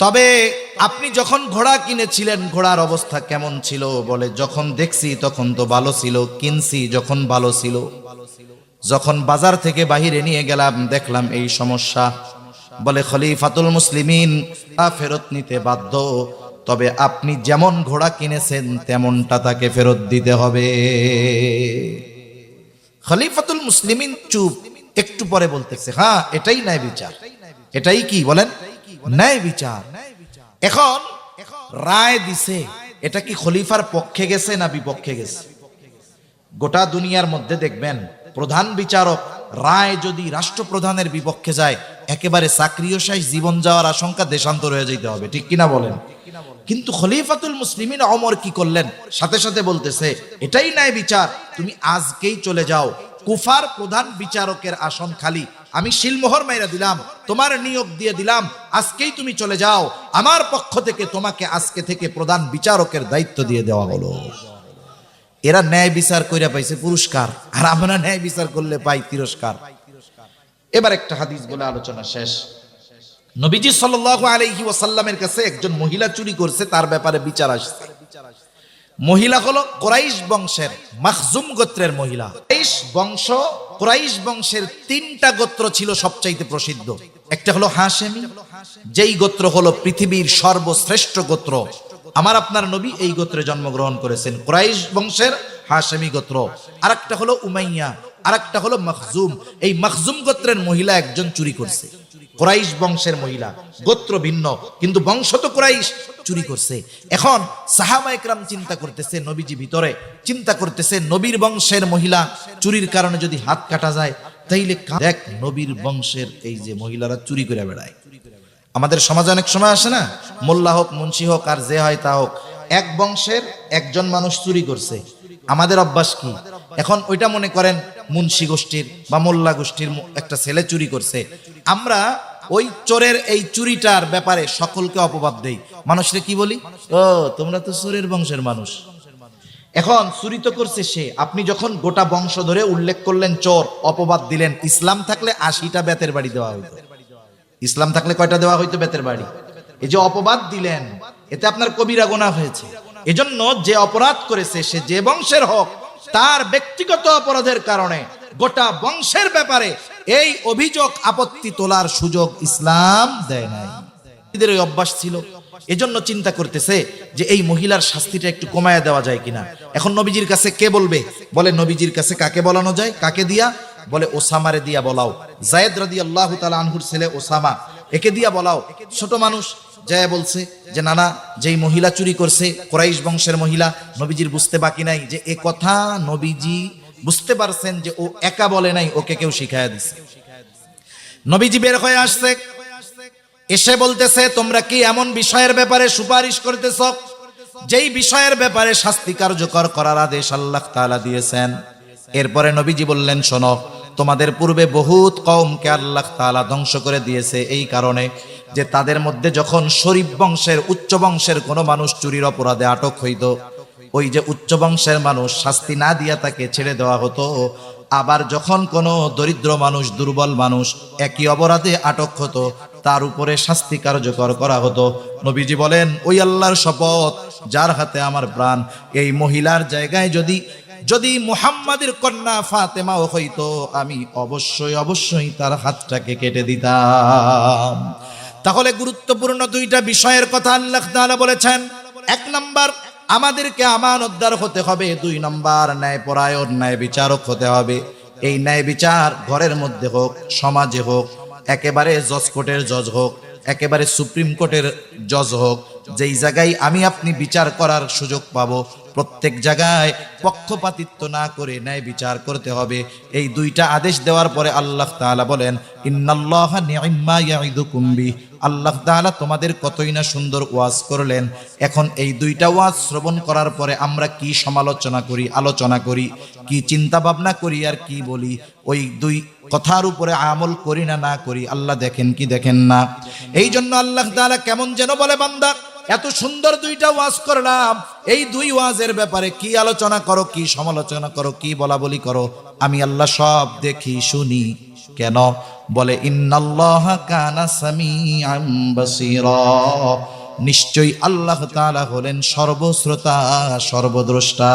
তবে আপনি যখন ঘোড়া কিনেছিলেন ঘোড়ার অবস্থা কেমন ছিল? বলে, যখন দেখছি তখন তো ভালো ছিল, কিনছি যখন ভালো ছিল, যখন বাজার থেকে বাহিরে নিয়ে গেলাম দেখলাম এই সমস্যা। বলে, খলিফাতুল মুসলিমিন ফেরত নিতে বাধ্য, তবে আপনি যেমন ঘোড়া কিনেছেন তেমনটা তাকে ফেরত দিতে হবে। খলিফাতুল মুসলিমিন চুপ। একটু পরে বলতেছে, হ্যাঁ এটাই ন্যায় বিচার। এটাই কি বলেন? ন্যায় বিচার। এখন রায় দিছে, এটা কি খলিফার পক্ষে গেছে না বিপক্ষে গেছে? গোটা দুনিয়ার মধ্যে দেখবেন প্রধান বিচারক রায় যদি রাষ্ট্রপ্রধানের বিপক্ষে যায়, একেবারে চাকরিশাহী জীবন যাওয়ার আশঙ্কা, দেশান্তর হয়ে যেতে হবে। ঠিক কিনা বলেন? কিন্তু খলিফাতুল মুসলিমিন ওমর কি করলেন? সাথে সাথে বলতেছে, এটাই ন্যায় বিচার, তুমি আজকেই চলে যাও, কুফার প্রধান বিচারকের আসন খালি, আমি শিলমোহর মাইরা দিলাম, তোমার নিয়োগ দিয়ে দিলাম, আজকেই তুমি চলে যাও, আমার পক্ষ থেকে তোমাকে আজকে থেকে প্রধান বিচারকের দায়িত্ব দিয়ে দেওয়া হলো। এরা ন্যায় বিচার কইরা পাইছে পুরস্কার, আর আমরা ন্যায় বিচার করলে পাই তিরস্কার। এবার একটা হাদিস বলে আলোচনা শেষ। নবীজি সাল্লাল্লাহু আলাইহি ওয়াসাল্লামের কাছে একজন মহিলা চুরি করছে, তার ব্যাপারে বিচার আসছে। মহিলা হলো কুরাইশ বংশের মাখজুম গোত্রের মহিলা। কুরাইশ বংশের তিনটা গোত্র ছিল সবচাইতে প্রসিদ্ধ। একটা হলো হাশেমি, যেই গোত্র হলো পৃথিবীর সর্বশ্রেষ্ঠ গোত্র। আমার আপনার নবী এই গোত্রে জন্মগ্রহণ করেছেন, কুরাইশ বংশের হাশেমি গোত্র। আরেকটা হলো উমাইয়া, আরেকটা হলো মাখজুম। এই মাখজুম গোত্রের মহিলা একজন চুরি করছে। কুরাইশ বংশের মহিলা, গোত্র ভিন্ন কিন্তু বংশ তো কুরাইশ, চুরি করছে। এখন সাহাবা একরাম চিন্তা করতেছে, নবীজি ভিতরে চিন্তা করতেছে, নবীর বংশের মহিলা চুরির কারণে যদি হাত কাটা যায়, তাইলে দেখ নবীর বংশের এই যে মহিলারা চুরি করে বেড়ায়। আমাদের সমাজে অনেক সময় আসে না, মোল্লা হোক মুন্সি হোক আর যে হয় তা হোক, এক বংশের একজন মানুষ চুরি করছে, আমাদের অভ্যাস কি, এখন ওইটা মনে করেন মুন্সি গোষ্ঠীর বা মোল্লা গোষ্ঠীর একটা ছেলে চুরি করছে, আমরা ওই চোরের এই চুরিটার ব্যাপারে সকলকে অপবাদ দেই। মানুষরে কি বলি? ও তোমরা তো চোরের বংশের মানুষ। এখন চুরি তো করছে সে, আপনি যখন গোটা বংশ ধরে উল্লেখ করলেন চোর, অপবাদ দিলেন। ইসলাম থাকলে 80টা বেতের বাড়ি দেওয়া হইতো। ইসলাম থাকলে কয়টা দেওয়া হইতো? বেতের বাড়ি। এই যে অপবাদ দিলেন, এতে আপনার কবিরা গুনাহ হয়েছে। এজন্য যে অপরাধ করেছে সে যে বংশের হোক, তার ব্যক্তিগত অপরাধের কারণে গোটা বংশের ব্যাপারে এই অভিযোগ আপত্তি তোলার সুযোগ ইসলাম দেয় নাই। এদের ওই অভ্যাস ছিল। এজন্য চিন্তা করতেছে যে এই মহিলার শাস্তিটা একটু কমায়া দেওয়া যায় কিনা। এখন নবীজির কাছে কে বলবে? বলে নবীজির কাছে কাকে বলানো যায়? কাকে দিয়া? বলে ওসামারে দিয়া বলাও। যায়েদ রাদিয়াল্লাহু তাআলা আনহুর ছেলে ওসামা, একে দিয়া বলাও। ছোট মানুষ যায় বলছে যে নানা, যেই মহিলা চুরি করছে কুরাইশ বংশের মহিলা, নবীজির বুঝতে বাকি নাই যে এ কথা নবীজি বুঝতে পারছেন যে ও একা বলে নাই, ওকে কেউ শিখাইয়া দিছে। নবীজি বের হয়ে আসছে, এসে বলতেছে তোমরা কি এমন বিষয়ের ব্যাপারে সুপারিশ করতেছ যেই বিষয়ের ব্যাপারে শাস্তি কার্যকর করার আদেশ আল্লাহ তাআলা দিয়েছেন? এরপরে নবীজি বললেন, শোনো, তোমাদের পূর্বে বহুত কওমকে আল্লাহ তাআলা ধ্বংস করে দিয়েছে এই কারণে যে তাদের মধ্যে যখন শরীফ বংশের উচ্চ বংশের কোনো মানুষ চুরির অপরাধে আটক হইত, ওই যে উচ্চ বংশের মানুষ শাস্তি না দিয়া তাকে ছেড়ে দেওয়া হতো। আবার যখন কোনো দরিদ্র মানুষ, দুর্বল মানুষ একই অপরাধে আটক হতো, তার উপরে শাস্তি কার্যকর করা হতো। নবীজি বলেন, ওই আল্লাহর শপথ যার হাতে আমার প্রাণ, এই মহিলার জায়গায় যদি মুহাম্মাদের কন্যা ফাতেমাও হইতো, আমি অবশ্যই তার হাতটাকে কেটে দিতাম। তাহলে গুরুত্বপূর্ণ দুইটা বিষয়ের কথা আল্লাহ তাআলা বলেছেন। এক নাম্বার, আমাদেরকে আমানতদার হতে হবে। দুই নাম্বার, ন্যায়পরায়ণ, ন্যায় বিচারক হতে হবে। এই ন্যায় বিচার ঘরের মধ্যে হোক, সমাজে হোক, একেবারে জজ কোর্টের জজ হোক, একেবারে সুপ্রিম কোর্টের জজ হোক, যেই জায়গায় আমি আপনি বিচার করার সুযোগ পাবো, প্রত্যেক জায়গায় পক্ষপাতিত্ব না করে ন্যায় বিচার করতে হবে। এই দুইটা আদেশ দেওয়ার পরে আল্লাহ তাআলা বলেন, ইন্নাল্লাহা নি'ম্মা ইয়াইদুকুম বি। আল্লাহ তাআলা তোমাদের কতই না সুন্দর ওয়াজ করলেন। এখন এই দুইটা ওয়াজ শ্রবণ করার পরে আমরা কি সমালোচনা করি, আলোচনা করি, কি চিন্তা ভাবনা করি আর কি বলি, ওই দুই কথার উপরে আমল করি না না করি, আল্লাহ দেখেন কি দেখেন না? এই জন্য আল্লাহ তাআলা কেমন যেন বলে, বান্দা এত সুন্দর দুইটা ওয়াজ করলাম, এই দুই ওয়াজের ব্যাপারে কি আলোচনা করো, কি সমালোচনা করো, কি বলা বলি করো, আমি আল্লাহ সব দেখি শুনি। কেন? বলে, ইন্নাল্লাহা কানা সামিআম বাসীরা। নিশ্চয়ই আল্লাহ তাআলা হলেন সর্বশ্রোতা, সর্বদ্রষ্টা।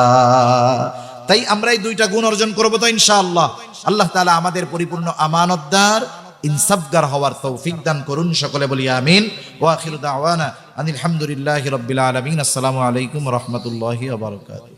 তাই আমরা এই দুইটা গুণ অর্জন করবো তো ইনশাআল্লাহ। আল্লাহ তাআলা আমাদের পরিপূর্ণ আমানতদার, ইনসাফগার হওয়ার তৌফিক দান করুন। সকলে বলি আমিন। ওয়া আখিরু দাওয়ানা আনিল হামদুলিল্লাহি রাব্বিল আলামিন। আসসালামু আলাইকুম ওয়া রাহমাতুল্লাহি ওয়া বারাকাতুহু।